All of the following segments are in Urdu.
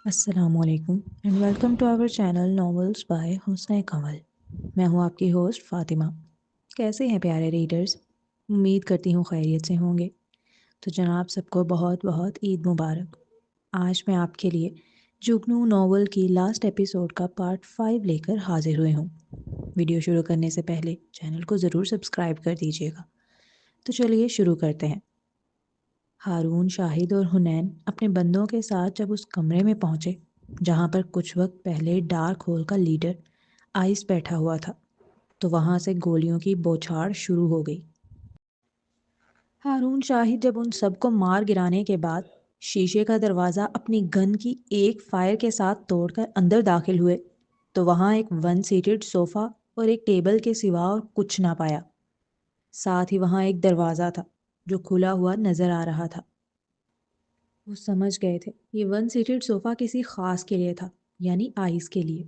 السلام علیکم and welcome to our channel novels by Hasan Kanwal. میں ہوں آپ کی ہوسٹ فاطمہ۔ کیسے ہیں پیارے ریڈرز؟ امید کرتی ہوں خیریت سے ہوں گے۔ تو جناب سب کو بہت بہت عید مبارک۔ آج میں آپ کے لیے جگنو ناول کی لاسٹ ایپیسوڈ کا پارٹ 5 لے کر حاضر ہوئی ہوں۔ ویڈیو شروع کرنے سے پہلے چینل کو ضرور سبسکرائب کر دیجیے گا۔ تو چلیے شروع کرتے ہیں۔ ہارون، شاہد اور حنین اپنے بندوں کے ساتھ جب اس کمرے میں پہنچے جہاں پر کچھ وقت پہلے ڈارک ہول کا لیڈر آئس بیٹھا ہوا تھا، تو وہاں سے گولیوں کی بوچھاڑ شروع ہو گئی۔ ہارون شاہد جب ان سب کو مار گرانے کے بعد شیشے کا دروازہ اپنی گن کی ایک فائر کے ساتھ توڑ کر اندر داخل ہوئے تو وہاں ایک 1 سیٹڈ صوفہ اور ایک ٹیبل کے سوا اور کچھ نہ پایا۔ ساتھ ہی وہاں ایک دروازہ تھا جو کھلا ہوا نظر آ رہا تھا۔ وہ سمجھ گئے تھے یہ 1 سیٹڈ صوفہ کسی خاص کے لیے تھا، یعنی آئس کے لیے،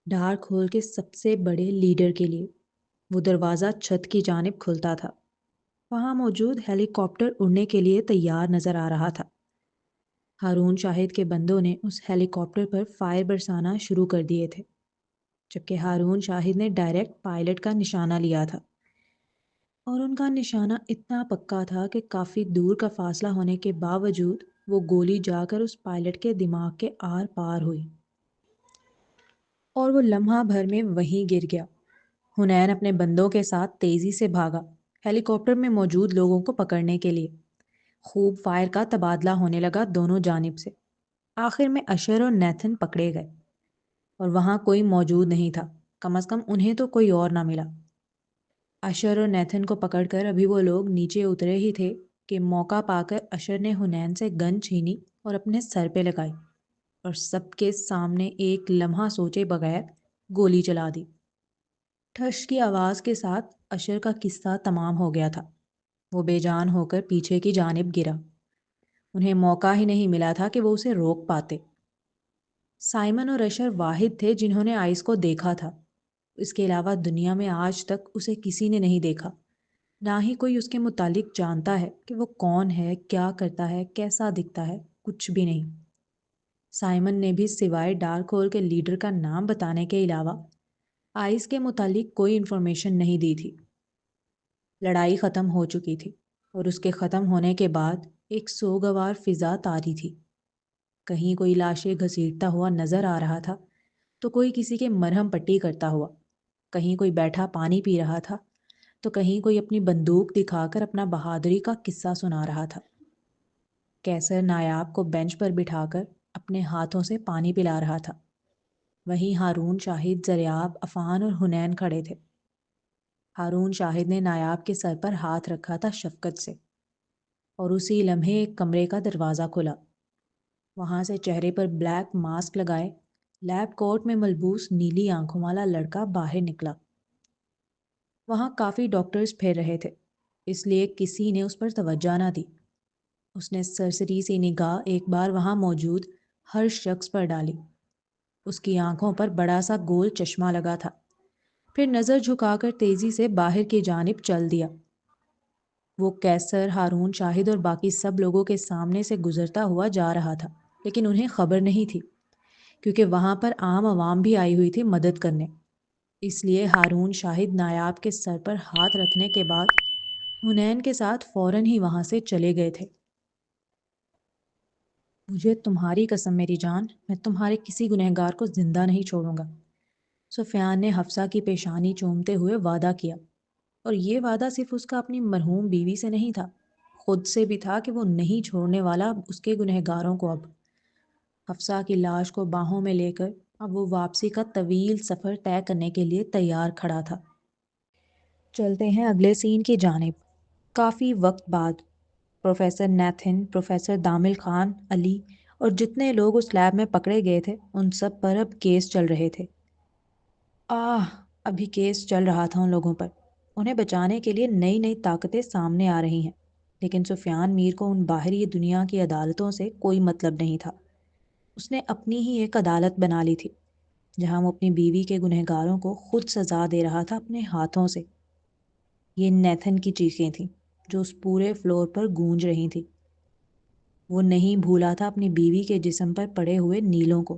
ڈارک ہول کے سب سے بڑے لیڈر کے لیے۔ وہ دروازہ چھت کی جانب کھلتا تھا۔ وہاں موجود ہیلی کاپٹر اڑنے کے لیے تیار نظر آ رہا تھا۔ ہارون شاہد کے بندوں نے اس ہیلی کاپٹر پر فائر برسانا شروع کر دیے تھے، جبکہ ہارون شاہد نے ڈائریکٹ پائلٹ کا نشانہ لیا تھا، اور ان کا نشانہ اتنا پکا تھا کہ کافی دور کا فاصلہ ہونے کے باوجود وہ گولی جا کر اس پائلٹ کے دماغ کے آر پار ہوئی اور وہ لمحہ بھر میں وہیں گر گیا۔ حنین اپنے بندوں کے ساتھ تیزی سے بھاگا ہیلی کاپٹر میں موجود لوگوں کو پکڑنے کے لیے۔ خوب فائر کا تبادلہ ہونے لگا دونوں جانب سے۔ آخر میں اشر اور نیتھن پکڑے گئے، اور وہاں کوئی موجود نہیں تھا، کم از کم انہیں تو کوئی اور نہ ملا۔ اشر اور نیتھن کو پکڑ کر ابھی وہ لوگ نیچے اترے ہی تھے کہ موقع پا کر اشر نے حنین سے گن چھینی اور اپنے سر پہ لگائی، اور سب کے سامنے ایک لمحہ سوچے بغیر گولی چلا دی۔ ٹھش کی آواز کے ساتھ اشر کا قصہ تمام ہو گیا تھا۔ وہ بے جان ہو کر پیچھے کی جانب گرا۔ انہیں موقع ہی نہیں ملا تھا کہ وہ اسے روک پاتے۔ سائمن اور اشر واحد تھے جنہوں نے آئس کو دیکھا تھا۔ اس کے علاوہ دنیا میں آج تک اسے کسی نے نہیں دیکھا، نہ ہی کوئی اس کے متعلق جانتا ہے کہ وہ کون ہے، کیا کرتا ہے، کیسا دکھتا ہے، کچھ بھی نہیں۔ سائمن نے بھی سوائے ڈارک ہول کے لیڈر کا نام بتانے کے علاوہ آئس کے متعلق کوئی انفارمیشن نہیں دی تھی۔ لڑائی ختم ہو چکی تھی، اور اس کے ختم ہونے کے بعد ایک سوگوار فضا طاری تھی۔ کہیں کوئی لاشیں گھسیٹتا ہوا نظر آ رہا تھا تو کوئی کسی کے مرہم پٹی کرتا ہوا، کہیں کوئی بیٹھا پانی پی رہا تھا تو کہیں کوئی اپنی بندوق دکھا کر اپنا بہادری کا قصہ سنا رہا تھا۔ کیسر نایاب کو بینچ پر بٹھا کر اپنے ہاتھوں سے پانی پلا رہا تھا۔ وہیں ہارون شاہد، زریاب، عفان اور حنین کھڑے تھے۔ ہارون شاہد نے نایاب کے سر پر ہاتھ رکھا تھا شفقت سے، اور اسی لمحے ایک کمرے کا دروازہ کھلا۔ وہاں سے چہرے پر بلیک ماسک لگائے، لیب کوٹ میں ملبوس نیلی آنکھوں والا لڑکا باہر نکلا۔ وہاں کافی ڈاکٹرز پھر رہے تھے، اس لیے کسی نے اس پر توجہ نہ دی۔ اس نے سرسری سی نگاہ ایک بار وہاں موجود ہر شخص پر ڈالی۔ اس کی آنکھوں پر بڑا سا گول چشمہ لگا تھا، پھر نظر جھکا کر تیزی سے باہر کی جانب چل دیا۔ وہ کیسر، ہارون شاہد اور باقی سب لوگوں کے سامنے سے گزرتا ہوا جا رہا تھا، لیکن انہیں خبر نہیں تھی، کیونکہ وہاں پر عام عوام بھی آئی ہوئی تھی مدد کرنے۔ اس لیے ہارون شاہد نایاب کے سر پر ہاتھ رکھنے کے بعد حنین کے ساتھ فوراً ہی وہاں سے چلے گئے تھے۔ مجھے تمہاری قسم میری جان، میں تمہارے کسی گنہگار کو زندہ نہیں چھوڑوں گا، سفیان نے حفصہ کی پیشانی چومتے ہوئے وعدہ کیا، اور یہ وعدہ صرف اس کا اپنی مرحوم بیوی سے نہیں تھا، خود سے بھی تھا کہ وہ نہیں چھوڑنے والا اس کے گنہگاروں کو۔ اب حفصہ کی لاش کو باہوں میں لے کر اب وہ واپسی کا طویل سفر طے کرنے کے لیے تیار کھڑا تھا۔ چلتے ہیں اگلے سین کی جانب۔ کافی وقت بعد پروفیسر نیتھن، پروفیسر دامل خان، علی اور جتنے لوگ اس لیب میں پکڑے گئے تھے ان سب پر اب کیس چل رہے تھے۔ ابھی کیس چل رہا تھا ان لوگوں پر۔ انہیں بچانے کے لیے نئی نئی طاقتیں سامنے آ رہی ہیں، لیکن سفیان میر کو ان باہری دنیا کی عدالتوں سے کوئی مطلب نہیں تھا۔ اس نے اپنی ہی ایک عدالت بنا لی تھی، جہاں وہ اپنی بیوی کے گنہگاروں کو خود سزا دے رہا تھا اپنے ہاتھوں سے۔ یہ نیتھن کی چیخیں تھیں جو اس پورے فلور پر گونج رہی تھیں۔ وہ نہیں بھولا تھا اپنی بیوی کے جسم پر پڑے ہوئے نیلوں کو۔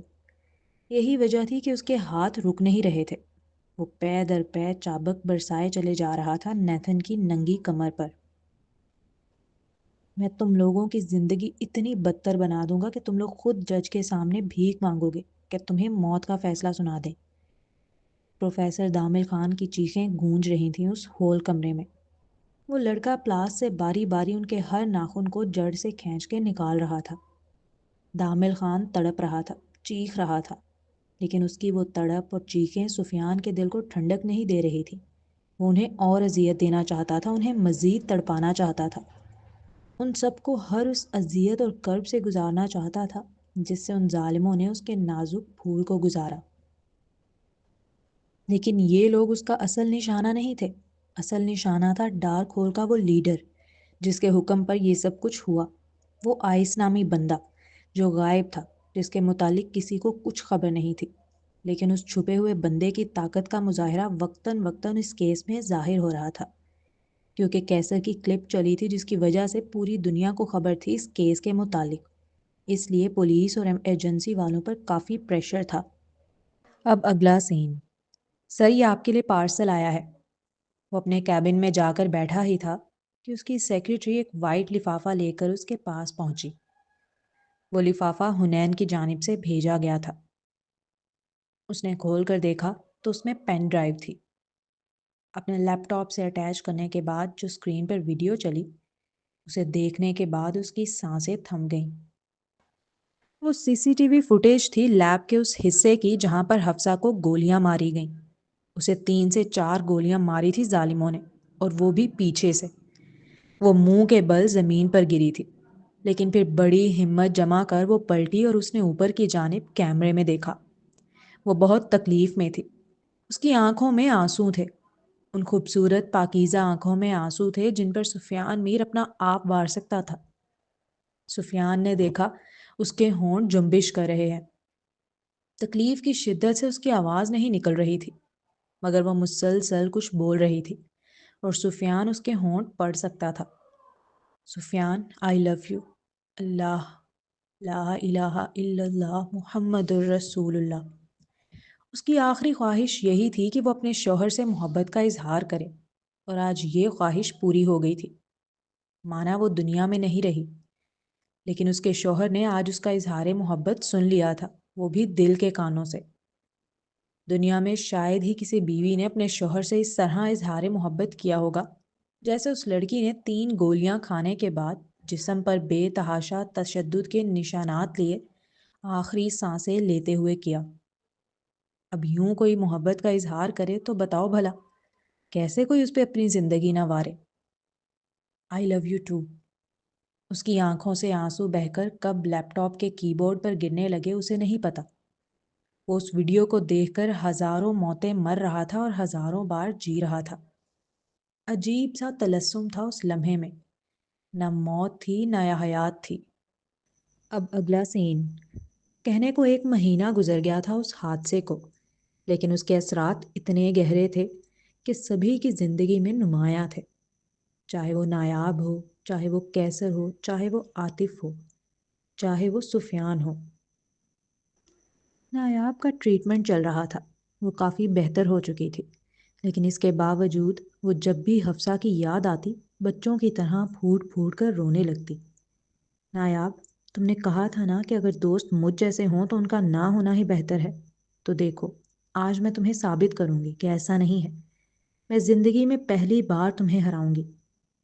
یہی وجہ تھی کہ اس کے ہاتھ رک نہیں رہے تھے۔ وہ پے در پے چابک برسائے چلے جا رہا تھا نیتھن کی ننگی کمر پر۔ میں تم لوگوں کی زندگی اتنی بدتر بنا دوں گا کہ تم لوگ خود جج کے سامنے بھیک مانگو گے کہ تمہیں موت کا فیصلہ سنا دیں۔ پروفیسر دامل خان کی چیخیں گونج رہی تھیں اس ہول کمرے میں۔ وہ لڑکا پلاس سے باری باری ان کے ہر ناخن کو جڑ سے کھینچ کے نکال رہا تھا۔ دامل خان تڑپ رہا تھا، چیخ رہا تھا، لیکن اس کی وہ تڑپ اور چیخیں سفیان کے دل کو ٹھنڈک نہیں دے رہی تھی۔ وہ انہیں اور اذیت دینا چاہتا تھا، انہیں مزید تڑپانا چاہتا تھا، ان سب کو ہر اس اذیت اور کرب سے گزارنا چاہتا تھا جس سے ان ظالموں نے اس کے نازک پھول کو گزارا۔ لیکن یہ لوگ اس کا اصل نشانہ نہیں تھے۔ اصل نشانہ تھا ڈارک ہول کا وہ لیڈر جس کے حکم پر یہ سب کچھ ہوا، وہ آئس نامی بندہ جو غائب تھا، جس کے متعلق کسی کو کچھ خبر نہیں تھی، لیکن اس چھپے ہوئے بندے کی طاقت کا مظاہرہ وقتاً وقتاً اس کیس میں ظاہر ہو رہا تھا، کیونکہ کیسر کی کلپ چلی تھی جس کی وجہ سے پوری دنیا کو خبر تھی اس کیس کے متعلق۔ اس لیے پولیس اور ایجنسی والوں پر کافی پریشر تھا۔ اب اگلا سین۔ سر، یہ آپ کے لیے پارسل آیا ہے۔ وہ اپنے کیبن میں جا کر بیٹھا ہی تھا کہ اس کی سیکریٹری ایک وائٹ لفافہ لے کر اس کے پاس پہنچی۔ وہ لفافہ حنین کی جانب سے بھیجا گیا تھا۔ اس نے کھول کر دیکھا تو اس میں پین ڈرائیو تھی۔ اپنے لیپ ٹاپ سے اٹیچ کرنے کے بعد جو اسکرین پر ویڈیو چلی، اسے دیکھنے کے بعد اس کی سانسیں تھم گئیں۔ وہ سی سی ٹی وی فوٹیج تھی لیب کے اس حصے کی جہاں پر حفصہ کو گولیاں ماری گئیں۔ اسے 3 سے 4 گولیاں ماری تھی ظالموں نے، اور وہ بھی پیچھے سے۔ وہ منہ کے بل زمین پر گری تھی، لیکن پھر بڑی ہمت جما کر وہ پلٹی اور اس نے اوپر کی جانب کیمرے میں دیکھا۔ وہ بہت تکلیف میں تھی۔ اس کی آنکھوں میں آنسو تھے، ان خوبصورت پاکیزہ آنکھوں میں آنسو تھے جن پر سفیان میر اپنا آپ وار سکتا تھا۔ سفیان نے دیکھا اس کے ہونٹ جنبش کر رہے ہیں۔ تکلیف کی شدت سے اس کی آواز نہیں نکل رہی تھی، مگر وہ مسلسل کچھ بول رہی تھی اور سفیان اس کے ہونٹ پڑھ سکتا تھا۔ سفیان، آئی لو یو، اللہ، لا الہ الا اللہ، محمد الرسول اللہ۔ اس کی آخری خواہش یہی تھی کہ وہ اپنے شوہر سے محبت کا اظہار کرے، اور آج یہ خواہش پوری ہو گئی تھی۔ مانا وہ دنیا میں نہیں رہی، لیکن اس کے شوہر نے آج اس کا اظہار محبت سن لیا تھا، وہ بھی دل کے کانوں سے۔ دنیا میں شاید ہی کسی بیوی نے اپنے شوہر سے اس طرح اظہار محبت کیا ہوگا جیسے اس لڑکی نے 3 گولیاں کھانے کے بعد جسم پر بے تحاشا تشدد کے نشانات لیے آخری سانسیں لیتے ہوئے کیا۔ اب یوں کوئی محبت کا اظہار کرے تو بتاؤ بھلا کیسے کوئی اس پہ اپنی زندگی نہ وارے۔ آئی لو یو ٹو۔ اس کی آنکھوں سے آنسو بہہ کر کب لیپ ٹاپ کے کی بورڈ پر گرنے لگے اسے نہیں پتا۔ وہ اس ویڈیو کو دیکھ کر ہزاروں موتیں مر رہا تھا اور ہزاروں بار جی رہا تھا۔ عجیب سا تلسم تھا اس لمحے میں، نہ موت تھی نہ حیات تھی۔ اب اگلا سین۔ کہنے کو 1 مہینہ گزر گیا تھا اس حادثے کو، لیکن اس کے اثرات اتنے گہرے تھے کہ سبھی کی زندگی میں نمایاں تھے، چاہے وہ نایاب ہو، چاہے وہ کیسر ہو، چاہے وہ عاطف ہو، چاہے وہ سفیان ہو۔ نایاب کا ٹریٹمنٹ چل رہا تھا، وہ کافی بہتر ہو چکی تھی، لیکن اس کے باوجود وہ جب بھی حفصہ کی یاد آتی بچوں کی طرح پھوٹ پھوٹ کر رونے لگتی۔ نایاب، تم نے کہا تھا نا کہ اگر دوست مجھ جیسے ہوں تو ان کا نہ ہونا ہی بہتر ہے، تو دیکھو آج میں تمہیں ثابت کروں گی کہ ایسا نہیں ہے۔ میں زندگی میں پہلی بار تمہیں ہراؤں گی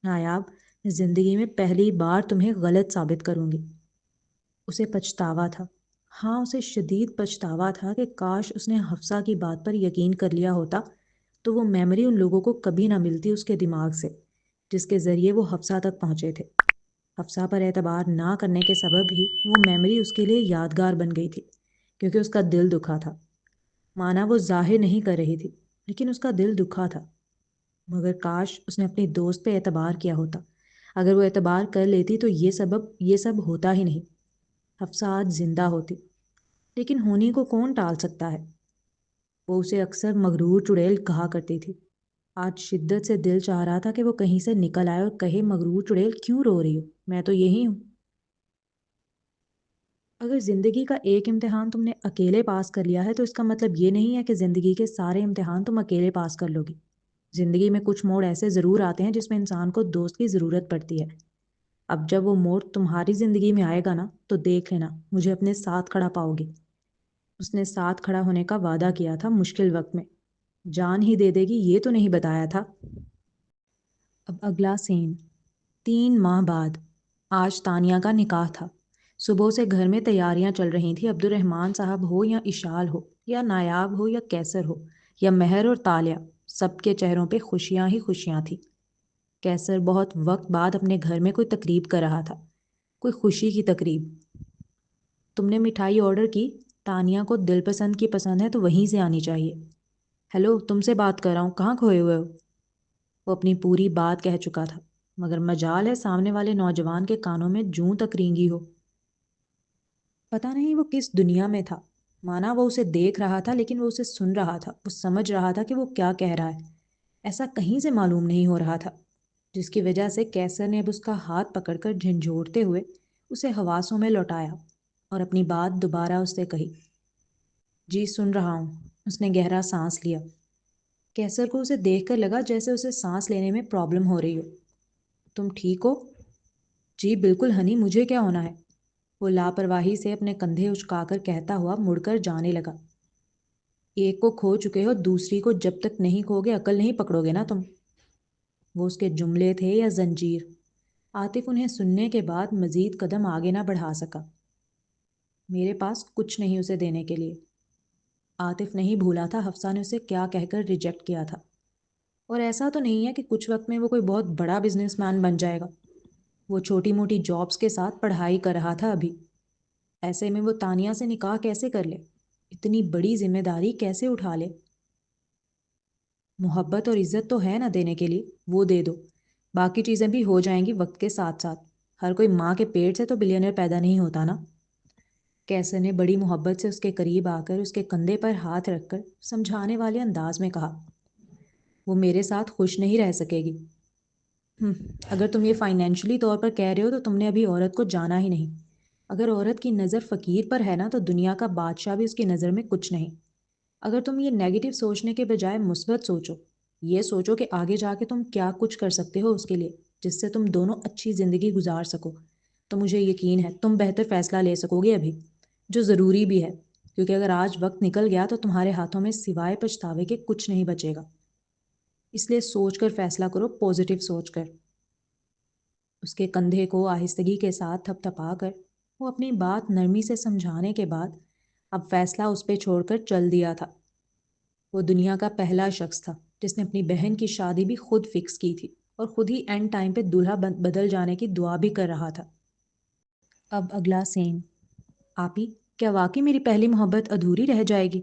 نایاب، میں زندگی میں پہلی بار تمہیں غلط ثابت کروں گی۔ اسے پچھتاوا تھا، ہاں اسے شدید پچھتاوا تھا کہ کاش اس نے حفصہ کی بات پر یقین کر لیا ہوتا تو وہ میموری ان لوگوں کو کبھی نہ ملتی اس کے دماغ سے جس کے ذریعے وہ حفصہ تک پہنچے تھے۔ حفصہ پر اعتبار نہ کرنے کے سبب ہی وہ میموری اس کے لیے یادگار بن گئی تھی، کیونکہ اس کا دل دکھا تھا۔ مانا وہ ظاہر نہیں کر رہی تھی، لیکن اس کا دل دکھا تھا۔ مگر کاش اس نے اپنی دوست پہ اعتبار کیا ہوتا۔ اگر وہ اعتبار کر لیتی تو یہ سب ہوتا ہی نہیں۔ حفصہ آج زندہ ہوتی، لیکن ہونی کو کون ٹال سکتا ہے؟ وہ اسے اکثر مغرور چڑیل کہا کرتی تھی۔ آج شدت سے دل چاہ رہا تھا کہ وہ کہیں سے نکل آئے اور کہے، مغرور چڑیل کیوں رو رہی ہو، میں تو یہی ہوں۔ اگر زندگی کا ایک امتحان تم نے اکیلے پاس کر لیا ہے تو اس کا مطلب یہ نہیں ہے کہ زندگی کے سارے امتحان تم اکیلے پاس کر لو گی۔ زندگی میں کچھ موڑ ایسے ضرور آتے ہیں جس میں انسان کو دوست کی ضرورت پڑتی ہے۔ اب جب وہ موڑ تمہاری زندگی میں آئے گا نا تو دیکھ لینا مجھے اپنے ساتھ کھڑا پاؤ گی۔ اس نے ساتھ کھڑا ہونے کا وعدہ کیا تھا مشکل وقت میں، جان ہی دے دے گی یہ تو نہیں بتایا تھا۔ اب اگلا سین 3 ماہ بعد۔ آج تانیہ کا نکاح تھا۔ صبح سے گھر میں تیاریاں چل رہی تھیں۔ عبد الرحمن صاحب ہو یا اشال ہو یا نایاب ہو یا کیسر ہو یا مہر اور تالیہ، سب کے چہروں پہ خوشیاں ہی خوشیاں تھیں۔ کیسر بہت وقت بعد اپنے گھر میں کوئی تقریب کر رہا تھا، کوئی خوشی کی تقریب۔ تم نے مٹھائی آرڈر کی؟ تانیہ کو دل پسند کی پسند ہے تو وہیں سے آنی چاہیے۔ ہیلو، تم سے بات کر رہا ہوں، کہاں کھوئے ہوئے ہو؟ وہ اپنی پوری بات کہہ چکا تھا، مگر مجال ہے سامنے والے نوجوان کے کانوں میں جوں تک رینگی ہو۔ پتہ نہیں وہ کس دنیا میں تھا، مانا وہ اسے دیکھ رہا تھا لیکن وہ اسے سن رہا تھا، وہ سمجھ رہا تھا کہ وہ کیا کہہ رہا ہے۔ ایسا کہیں سے معلوم نہیں ہو رہا تھا، جس کی وجہ سے کیسر نے اب اس کا ہاتھ پکڑ کر جھنجھوڑتے ہوئے اسے حواسوں میں لوٹایا اور اپنی بات دوبارہ اس سے کہی۔ جی سن رہا ہوں۔ اس نے گہرا سانس لیا۔ کیسر کو اسے دیکھ کر لگا جیسے اسے سانس لینے میں پرابلم ہو رہی ہو۔ تم ٹھیک ہو؟ جی بالکل ہنی، مجھے کیا ہونا ہے؟ وہ لاپرواہی سے اپنے کندھے اچکا کر کہتا ہوا مڑ کر جانے لگا۔ ایک کو کھو چکے ہو، دوسری کو جب تک نہیں کھو گے عقل نہیں پکڑو گے نا تم۔ وہ اس کے جملے تھے یا زنجیر؟ عاطف انہیں سننے کے بعد مزید قدم آگے نہ بڑھا سکا۔ میرے پاس کچھ نہیں اسے دینے کے لیے۔ عاطف نہیں بھولا تھا حفصہ نے اسے کیا کہہ کر ریجیکٹ کیا تھا، اور ایسا تو نہیں ہے کہ کچھ وقت میں وہ کوئی بہت بڑا بزنس مین بن جائے گا۔ وہ چھوٹی موٹی جابز کے ساتھ پڑھائی کر رہا تھا ابھی۔ ایسے میں وہ تانیہ سے نکاح کیسے کر لے؟ اتنی بڑی ذمہ داری کیسے اٹھا لے؟ محبت اور عزت تو ہے نا دینے کے لیے، وہ دے دو، باقی چیزیں بھی ہو جائیں گی وقت کے ساتھ ساتھ۔ ہر کوئی ماں کے پیٹ سے تو بلینئر پیدا نہیں ہوتا نا۔ کیسر نے بڑی محبت سے اس کے قریب آ کر اس کے کندھے پر ہاتھ رکھ کر سمجھانے والے انداز میں کہا، وہ میرے ساتھ خوش نہیں رہ سکے گی۔ اگر تم یہ فائنینشلی طور پر کہہ رہے ہو تو تم نے ابھی عورت کو جانا ہی نہیں۔ اگر عورت کی نظر فقیر پر ہے نا تو دنیا کا بادشاہ بھی اس کی نظر میں کچھ نہیں۔ اگر تم یہ نیگیٹو سوچنے کے بجائے مثبت سوچو، یہ سوچو کہ آگے جا کے تم کیا کچھ کر سکتے ہو اس کے لیے جس سے تم دونوں اچھی زندگی گزار سکو، تو مجھے یقین ہے تم بہتر فیصلہ لے سکو گے ابھی، جو ضروری بھی ہے، کیونکہ اگر آج وقت نکل گیا تو تمہارے ہاتھوں میں سوائے پچھتاوے کے کچھ نہیں بچے گا۔ اس لیے سوچ کر فیصلہ کرو، پازیٹیو سوچ کر۔ اس کے کندھے کو آہستگی کے ساتھ تھپ تھپا کر وہ اپنی بات نرمی سے سمجھانے کے بعد اب فیصلہ اس پہ چھوڑ کر چل دیا تھا۔ وہ دنیا کا پہلا شخص تھا جس نے اپنی بہن کی شادی بھی خود فکس کی تھی اور خود ہی اینڈ ٹائم پہ دولہا بدل جانے کی دعا بھی کر رہا تھا۔ اب اگلا سین۔ آپی، کیا واقعی میری پہلی محبت ادھوری رہ جائے گی؟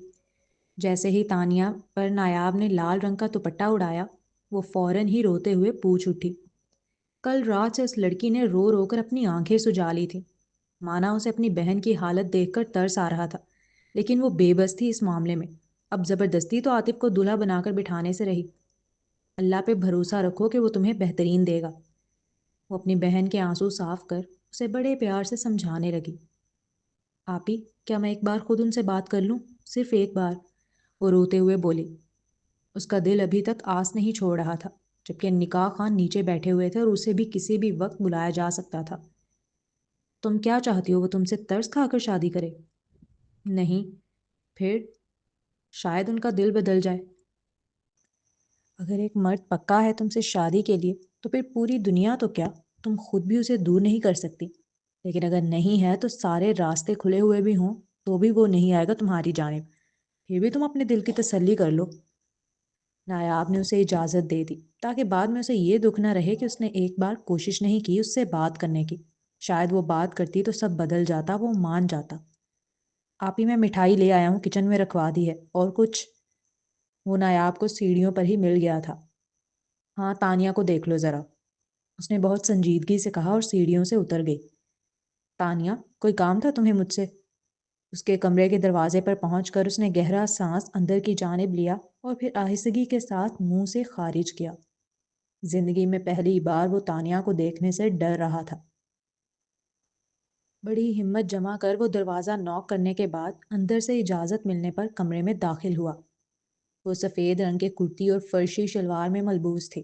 جیسے ہی تانیہ پر نایاب نے لال رنگ کا دوپٹہ اڑایا، وہ فوراً ہی روتے ہوئے پوچھ اٹھی۔ کل رات سے اس لڑکی نے رو رو کر اپنی آنکھیں سجا لی تھی، مانا اسے اپنی بہن کی حالت دیکھ کر ترس آ رہا تھا، لیکن وہ بے بس تھی اس معاملے میں۔ اب زبردستی تو عاطف کو دولہا بنا کر بٹھانے سے رہی۔ اللہ پہ بھروسہ رکھو کہ وہ تمہیں بہترین دے گا۔ وہ اپنی بہن کے آنسو صاف کر اسے بڑے پیار سے سمجھانے لگی۔ آپی، کیا میں ایک بار خود ان سے بات کر لوں؟ صرف ایک بار، وہ روتے ہوئے بولی۔ اس کا دل ابھی تک آس نہیں چھوڑ رہا تھا، جبکہ نکاح خان نیچے بیٹھے ہوئے تھے اور اسے بھی کسی بھی وقت بلایا جا سکتا تھا۔ تم کیا چاہتی ہو وہ تم سے ترس کھا کر شادی کرے؟ نہیں، پھر شاید ان کا دل بدل جائے۔ اگر ایک مرد پکا ہے تم سے شادی کے لیے تو پھر پوری دنیا تو کیا، تم خود بھی اسے دور نہیں کر سکتی۔ لیکن اگر نہیں ہے تو سارے راستے کھلے ہوئے بھی ہوں تو بھی وہ نہیں آئے گا تمہاری جانب، پھر بھی تم اپنے دل کی تسلی کر لو۔ نایاب نے اسے اجازت دے دی تاکہ بعد میں اسے یہ دکھ نہ رہے کہ اس نے ایک بار کوشش نہیں کی اس سے بات کرنے کی۔ شاید وہ بات کرتی تو سب بدل جاتا، وہ مان جاتا۔ آپ ہی میں مٹھائی لے آیا ہوں، کچن میں رکھوا دی ہے، اور کچھ؟ وہ نایاب کو سیڑھیوں پر ہی مل گیا تھا۔ ہاں، تانیہ کو دیکھ لو ذرا، اس نے بہت سنجیدگی سے کہا اور سیڑھیوں سے اتر گئی۔ تانیہ، کوئی کام تھا تمہیں مجھ سے؟ اس کے کمرے کے دروازے پر پہنچ کر اس نے گہرا سانس اندر کی جانب لیا اور پھر آہستگی کے ساتھ منہ سے خارج کیا۔ زندگی میں پہلی بار وہ تانیہ کو دیکھنے سے ڈر رہا تھا۔ بڑی ہمت جما کر وہ دروازہ نوک کرنے کے بعد اندر سے اجازت ملنے پر کمرے میں داخل ہوا۔ وہ سفید رنگ کے کرتی اور فرشی شلوار میں ملبوس تھی۔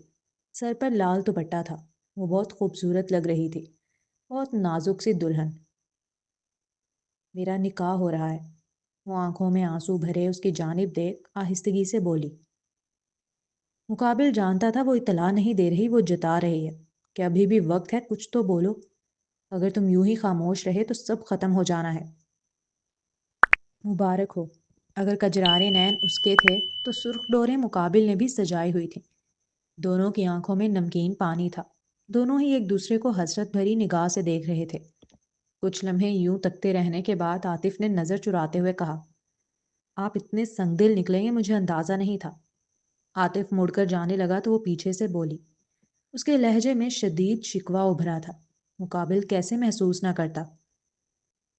سر پر لال دوپٹہ تھا۔ وہ بہت خوبصورت لگ رہی تھی، بہت نازک سی دلہن۔ میرا نکاح ہو رہا ہے، وہ آنکھوں میں آنسو بھرے اس کی جانب دیکھ آہستگی سے بولی۔ مقابل جانتا تھا وہ اطلاع نہیں دے رہی، وہ جتا رہی ہے کہ ابھی بھی وقت ہے، کچھ تو بولو۔ اگر تم یوں ہی خاموش رہے تو سب ختم ہو جانا ہے۔ مبارک ہو۔ اگر کجرارے نین اس کے تھے تو سرخ ڈوریں مقابل نے بھی سجائی ہوئی تھیں۔ دونوں کی آنکھوں میں نمکین پانی تھا۔ دونوں ہی ایک دوسرے کو حسرت بھری نگاہ سے دیکھ رہے تھے۔ کچھ لمحے یوں تکتے رہنے کے بعد عاطف نے نظر چراتے ہوئے کہا، آپ اتنے سنگ دل نکلیں گے مجھے اندازہ نہیں تھا۔ عاطف مڑ کر جانے لگا تو وہ پیچھے سے بولی۔ اس کے لہجے میں شدید شکوہ ابھرا تھا۔ مقابل کیسے محسوس نہ کرتا؟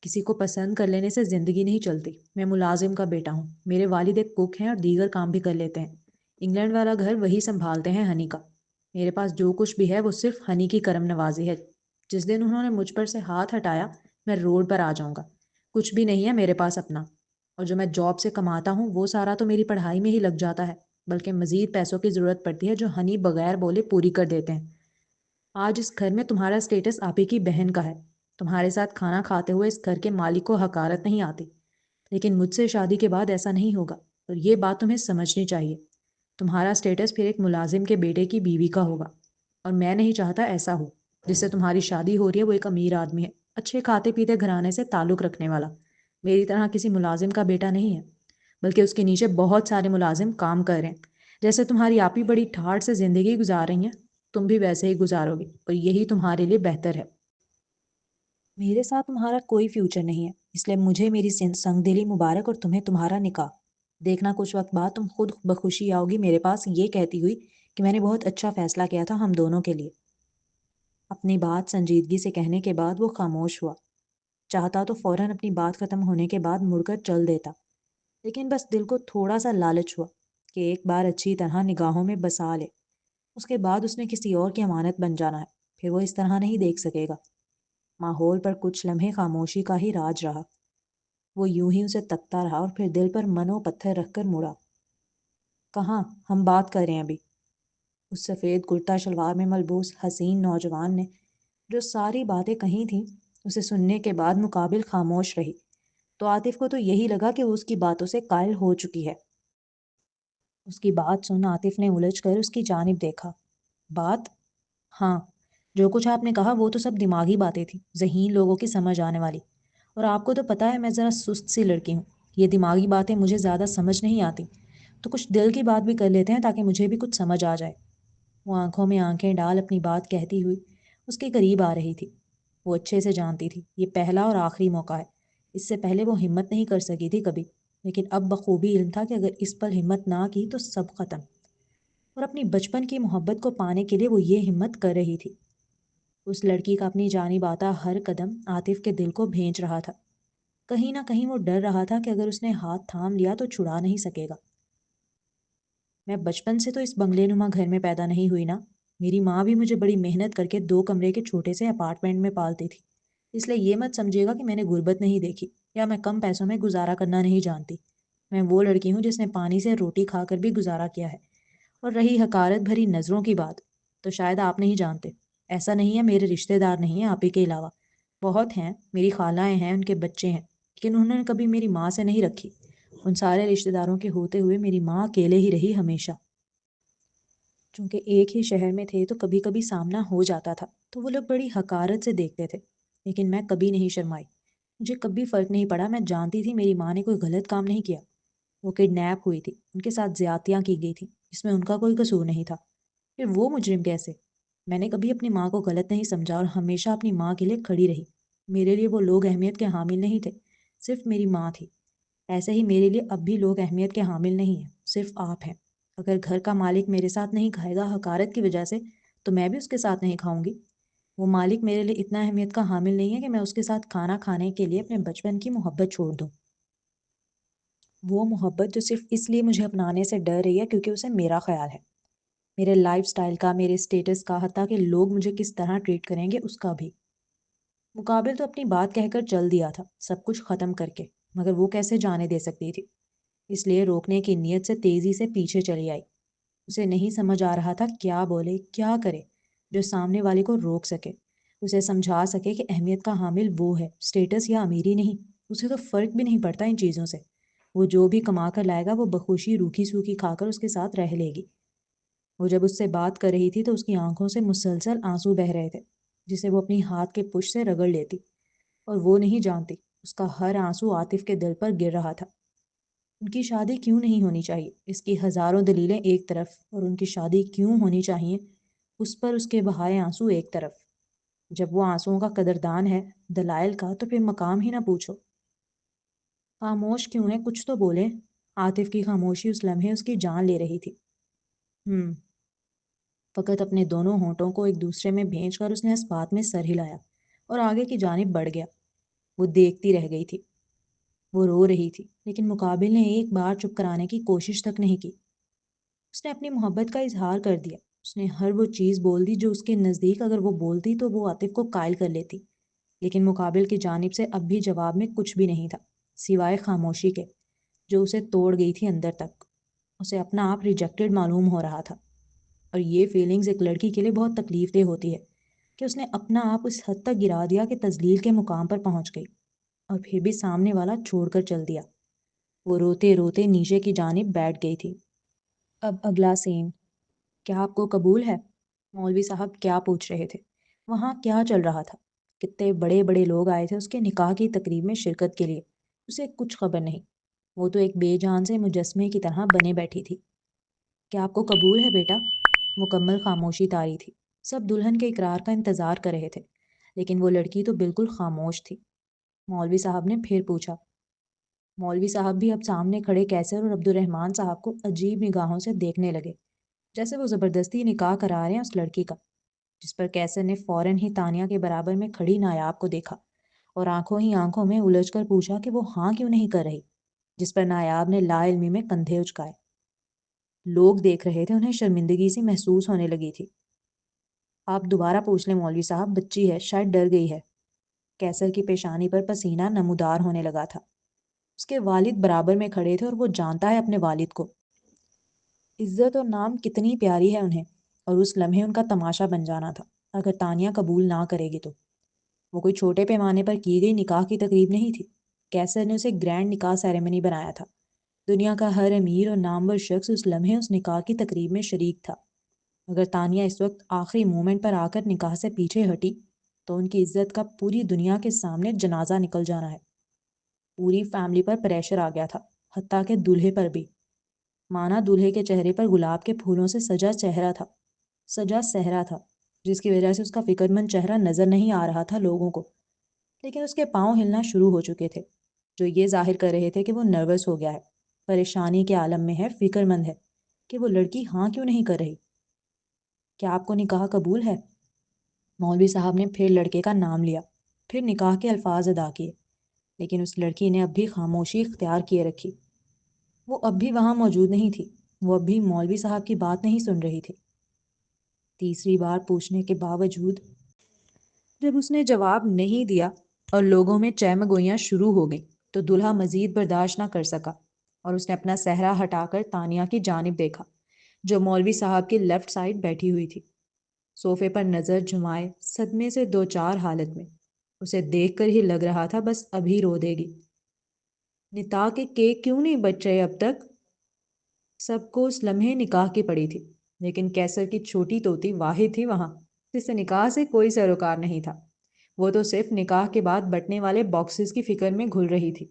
کسی کو پسند کر لینے سے زندگی نہیں چلتی۔ میں ملازم کا بیٹا ہوں، میرے والد ایک کک ہیں اور دیگر کام بھی کر لیتے ہیں۔ انگلینڈ والا گھر وہی سنبھالتے ہیں ہنی کا۔ میرے پاس جو کچھ بھی ہے وہ صرف ہنی کی کرم نوازی ہے۔ جس دن انہوں نے مجھ پر سے ہاتھ ہٹایا میں روڈ پر آ جاؤں گا۔ کچھ بھی نہیں ہے میرے پاس اپنا، اور جو میں جاب سے کماتا ہوں وہ سارا تو میری پڑھائی میں ہی لگ جاتا ہے، بلکہ مزید پیسوں کی ضرورت پڑتی ہے جو ہنی بغیر بولے پوری کر دیتے ہیں۔ آج اس گھر میں تمہارا اسٹیٹس آپ ہی کی بہن کا ہے۔ تمہارے ساتھ کھانا کھاتے ہوئے اس گھر کے مالک کو حقارت نہیں آتی، لیکن مجھ سے شادی کے بعد ایسا نہیں ہوگا، اور یہ بات تمہیں سمجھنی چاہیے۔ تمہارا اسٹیٹس پھر ایک ملازم کے بیٹے کی بیوی کا ہوگا، اور میں نہیں چاہتا ایسا ہو۔ جس سے تمہاری شادی ہو رہی ہے وہ ایک امیر آدمی ہے، اچھے کھاتے پیتے گھرانے سے تعلق رکھنے والا، میری طرح کسی ملازم کا بیٹا نہیں ہے، بلکہ اس کے نیچے بہت سارے ملازم کام کر رہے ہیں۔ جیسے تمہاری آپی بڑی ٹھاٹھ سے زندگی گزار رہی ہیں، تم بھی ویسے ہی گزارو گے، اور یہی تمہارے لیے بہتر ہے۔ میرے ساتھ تمہارا کوئی فیوچر نہیں ہے، اس لیے مجھے میری سنگ دلی مبارک اور تمہیں تمہارا نکاح۔ دیکھنا کچھ وقت بعد تم خود بخوشی آؤ گی میرے پاس یہ کہتی ہوئی کہ میں نے بہت اچھا فیصلہ کیا تھا ہم دونوں کے لیے۔ اپنی بات سنجیدگی سے کہنے کے بعد وہ خاموش ہوا۔ چاہتا تو فوراً اپنی بات ختم ہونے کے بعد مڑ کر چل دیتا، لیکن بس دل کو تھوڑا سا لالچ ہوا کہ ایک بار اچھی طرح نگاہوں میں بسا لے، اس کے بعد اس نے کسی اور کی امانت بن جانا ہے، پھر وہ اس طرح نہیں دیکھ سکے گا۔ ماحول پر کچھ لمحے خاموشی کا ہی راج رہا۔ وہ یوں ہی اسے تکتا رہا اور پھر دل پر منو پتھر رکھ کر مڑا۔ کہاں؟ ہم بات کر رہے ہیں ابھی۔ اس سفید کرتا شلوار میں ملبوس حسین نوجوان نے جو ساری باتیں کہی تھیں اسے سننے کے بعد مقابل خاموش رہی، تو عاطف کو تو یہی لگا کہ وہ اس کی باتوں سے قائل ہو چکی ہے۔ اس کی بات سن عاطف نے الجھ کر اس کی جانب دیکھا۔ بات؟ ہاں، جو کچھ آپ نے کہا وہ تو سب دماغی باتیں تھیں، ذہین لوگوں کی سمجھ آنے والی، اور آپ کو تو پتہ ہے میں ذرا سست سی لڑکی ہوں، یہ دماغی باتیں مجھے زیادہ سمجھ نہیں آتی، تو کچھ دل کی بات بھی کر لیتے ہیں تاکہ مجھے بھی کچھ سمجھ آ جائے۔ وہ آنکھوں میں آنکھیں ڈال اپنی بات کہتی ہوئی اس کے قریب آ رہی تھی۔ وہ اچھے سے جانتی تھی یہ پہلا اور آخری موقع ہے، اس سے پہلے وہ ہمت نہیں کر سکی تھی کبھی، لیکن اب بخوبی علم تھا کہ اگر اس پر ہمت نہ کی تو سب ختم، اور اپنی بچپن کی محبت کو پانے کے لیے وہ یہ ہمت کر رہی تھی۔ اس لڑکی کا اپنی جانب آتا ہر قدم عاطف کے دل کو بھینچ رہا تھا۔ کہیں نہ کہیں وہ ڈر رہا تھا کہ اگر اس نے ہاتھ تھام لیا تو چھڑا نہیں سکے گا۔ میں بچپن سے تو اس بنگلے نما گھر میں پیدا نہیں ہوئی نا، میری ماں بھی مجھے بڑی محنت کر کے 2 کمرے کے چھوٹے سے اپارٹمنٹ میں پالتی تھی، اس لیے یہ مت سمجھے گا کہ میں نے غربت نہیں دیکھی یا میں کم پیسوں میں گزارا کرنا نہیں جانتی۔ میں وہ لڑکی ہوں جس نے پانی سے روٹی کھا کر بھی گزارا کیا ہے۔ اور رہی حقارت بھری نظروں کی بات، تو شاید آپ نہیں جانتے، ایسا نہیں ہے میرے رشتہ دار نہیں ہیں آپ ہی کے علاوہ، بہت ہیں، میری خالائیں ہیں، ان کے بچے ہیں، لیکن انہوں نے کبھی میری ماں سے نہیں رکھی۔ ان سارے رشتہ داروں کے ہوتے ہوئے میری ماں اکیلے ہی رہی ہمیشہ۔ چونکہ ایک ہی شہر میں تھے تو کبھی کبھی سامنا ہو جاتا تھا تو وہ لوگ بڑی حقارت سے دیکھتے تھے، لیکن میں کبھی نہیں شرمائی۔ مجھے کبھی فرق نہیں پڑا، میں جانتی تھی میری ماں نے کوئی غلط کام نہیں کیا۔ وہ کڈنیپ ہوئی تھی، ان کے ساتھ زیادتیاں کی گئی تھیں جس میں ان کا کوئی قصور نہیں تھا، پھر وہ مجرم کیسے؟ میں نے کبھی اپنی ماں کو غلط نہیں سمجھا اور ہمیشہ اپنی ماں کے لیے کھڑی رہی۔ میرے لیے وہ لوگ اہمیت کے حامل نہیں تھے، صرف میری ماں تھی۔ ایسے ہی میرے لیے اب بھی لوگ اہمیت کے حامل نہیں ہیں، صرف آپ ہیں۔ اگر گھر کا مالک میرے ساتھ نہیں کھائے گا حقارت کی وجہ سے تو میں بھی اس کے ساتھ نہیں کھاؤں گی۔ وہ مالک میرے لیے اتنا اہمیت کا حامل نہیں ہے کہ میں اس کے ساتھ کھانا کھانے کے لیے اپنے بچپن کی محبت چھوڑ دوں۔ وہ محبت جو صرف اس لیے مجھے اپنانے سے ڈر رہی ہے کیونکہ اسے میرا خیال ہے، میرے لائف سٹائل کا، میرے سٹیٹس کا، حتیٰ کہ لوگ مجھے کس طرح ٹریٹ کریں گے اس کا بھی۔ مقابل تو اپنی بات کہہ کر چل دیا تھا، سب کچھ ختم کر کے، مگر وہ کیسے جانے دے سکتی تھی؟ اس لیے روکنے کی نیت سے تیزی سے پیچھے چلی آئی۔ اسے نہیں سمجھ آ رہا تھا کیا بولے، کیا کرے جو سامنے والے کو روک سکے، اسے سمجھا سکے کہ اہمیت کا حامل وہ ہے، اسٹیٹس یا امیری نہیں۔ اسے تو فرق بھی نہیں پڑتا ان چیزوں سے، وہ جو بھی کما کر لائے گا وہ بخوشی روکھی سوکھی کھا کر اس کے ساتھ رہ لے گی۔ وہ جب اس سے بات کر رہی تھی تو اس کی آنکھوں سے مسلسل آنسو بہہ رہے تھے، جسے وہ اپنی ہاتھ کے پش سے رگڑ لیتی، اور وہ نہیں جانتی اس کا ہر آنسو عاطف کے دل پر گر رہا تھا۔ ان کی شادی کیوں نہیں ہونی چاہیے، اس کی ہزاروں دلیلیں ایک طرف، اور ان کی شادی کیوں ہونی چاہیے، اس پر اس کے بہائے آنسو ایک طرف۔ جب وہ آنسوؤں کا قدردان ہے، دلائل کا، تو پھر مقام ہی نہ پوچھو۔ خاموش کیوں ہے، کچھ تو بولے۔ عاطف کی خاموشی اس لمحے اس کی جان لے رہی تھی۔ فقط اپنے دونوں ہونٹوں کو ایک دوسرے میں بھینچ کر اس نے اس بات میں سر ہلایا اور آگے کی جانب بڑھ گیا۔ وہ دیکھتی رہ گئی تھی، وہ رو رہی تھی، لیکن مقابل نے ایک بار چپ کرانے کی کوشش تک نہیں کی۔ اس نے اپنی محبت کا اظہار کر دیا، اس نے ہر وہ چیز بول دی جو اس کے نزدیک اگر وہ بولتی تو وہ عاطف کو قائل کر لیتی، لیکن مقابل کی جانب سے اب بھی جواب میں کچھ بھی نہیں تھا سوائے خاموشی کے، جو اسے توڑ گئی تھی اندر تک۔ اسے اپنا آپ ریجیکٹڈ معلوم ہو رہا تھا، اور یہ فیلنگز ایک لڑکی کے لیے بہت تکلیف دہ ہوتی ہے کہ اس نے اپنا آپ اس حد تک گرا دیا کہ تذلیل کے مقام پر پہنچ گئی، اور پھر بھی سامنے والا چھوڑ کر چل دیا۔ وہ روتے روتے نیچے کی جانب بیٹھ گئی تھی۔ اب اگلا سین۔ کیا آپ کو قبول ہے؟ مولوی صاحب کیا پوچھ رہے تھے؟ وہاں کیا چل رہا تھا؟ کتنے بڑے بڑے لوگ آئے تھے اس کے نکاح کی تقریب میں شرکت کے لیے، اسے کچھ خبر نہیں، وہ تو ایک بے جان سے مجسمے کی طرح بنے بیٹھی تھی۔ کیا آپ کو قبول ہے بیٹا؟ مکمل خاموشی طاری تھی، سب دلہن کے اقرار کا انتظار کر رہے تھے، لیکن وہ لڑکی تو بالکل خاموش تھی۔ مولوی صاحب نے پھر پوچھا۔ مولوی صاحب بھی اب سامنے کھڑے کیسر اور عبد الرحمن صاحب کو عجیب نگاہوں سے دیکھنے لگے، جیسے وہ زبردستی نکاح کرا رہے ہیں اس لڑکی کا، جس پر کیسر نے فوراً ہی تانیہ کے برابر میں کھڑی نایاب کو دیکھا اور آنکھوں ہی آنکھوں میں الجھ کر پوچھا کہ وہ ہاں کیوں نہیں کر رہی، جس پر نایاب نے لا علمی میں کندھے اچکائے۔ لوگ دیکھ رہے تھے، انہیں شرمندگی سی محسوس ہونے لگی تھی۔ آپ دوبارہ پوچھ لیں مولوی صاحب، بچی ہے، شاید ڈر گئی ہے۔ کیسر کی پیشانی پر پسینہ نمودار ہونے لگا تھا۔ اس کے والد برابر میں کھڑے تھے اور وہ جانتا ہے اپنے والد کو، عزت اور نام کتنی پیاری ہے انہیں، اور اس لمحے ان کا تماشا بن جانا تھا اگر تانیہ قبول نہ کرے گی تو۔ وہ کوئی چھوٹے پیمانے پر کی گئی نکاح کی تقریب نہیں تھی، کیسر نے اسے گرینڈ نکاح سیریمنی بنایا تھا۔ دنیا کا ہر امیر اور نامور شخص اس لمحے اس نکاح کی تقریب میں شریک تھا۔ اگر تانیہ اس وقت آخری مومنٹ پر آ کر نکاح سے پیچھے ہٹی تو ان کی عزت کا پوری دنیا کے سامنے جنازہ نکل جانا ہے۔ پوری فیملی پر پریشر آ گیا تھا، حتیٰ کہ دولہے پر بھی۔ مانا دولہے کے چہرے پر گلاب کے پھولوں سے سجا چہرہ تھا، سجا صحرا تھا، جس کی وجہ سے اس کا فکر مند چہرہ نظر نہیں آ رہا تھا لوگوں کو، لیکن اس کے پاؤں ہلنا شروع ہو چکے تھے، جو یہ ظاہر کر رہے تھے کہ وہ نروس ہو گیا ہے، پریشانی کے عالم میں ہے، فکر مند ہے کہ وہ لڑکی ہاں کیوں نہیں کر رہی۔ کیا آپ کو نکاح قبول ہے؟ مولوی صاحب نے پھر لڑکے کا نام لیا، پھر نکاح کے الفاظ ادا کیے، لیکن اس لڑکی نے اب بھی خاموشی اختیار کیے رکھی۔ وہ اب بھی وہاں موجود نہیں تھی، وہ اب بھی مولوی صاحب کی بات نہیں سن رہی تھی۔ تیسری بار پوچھنے کے باوجود جب اس نے جواب نہیں دیا اور لوگوں میں چہمگوئیاں شروع ہو گئیں تو دلہا مزید برداشت نہ کر سکا، اور اس نے اپنا صحرا ہٹا کر تانیہ کی جانب دیکھا، جو مولوی صاحب کی لیفٹ سائڈ بیٹھی ہوئی تھی، صوفے پر نظر جھمائے، صدمے سے دو چار حالت میں۔ اسے دیکھ کر ہی لگ رہا تھا بس ابھی رو دے گی۔ نکاح کے کیک کیوں نہیں بچ رہے اب تک؟ سب کو اس لمحے نکاح کی پڑی تھی، لیکن کیسر کی چھوٹی توتی واحد تھی وہاں جسے نکاح سے کوئی سروکار نہیں تھا۔ وہ تو صرف نکاح کے بعد بٹنے والے باکسز کی فکر میں گھل رہی تھی،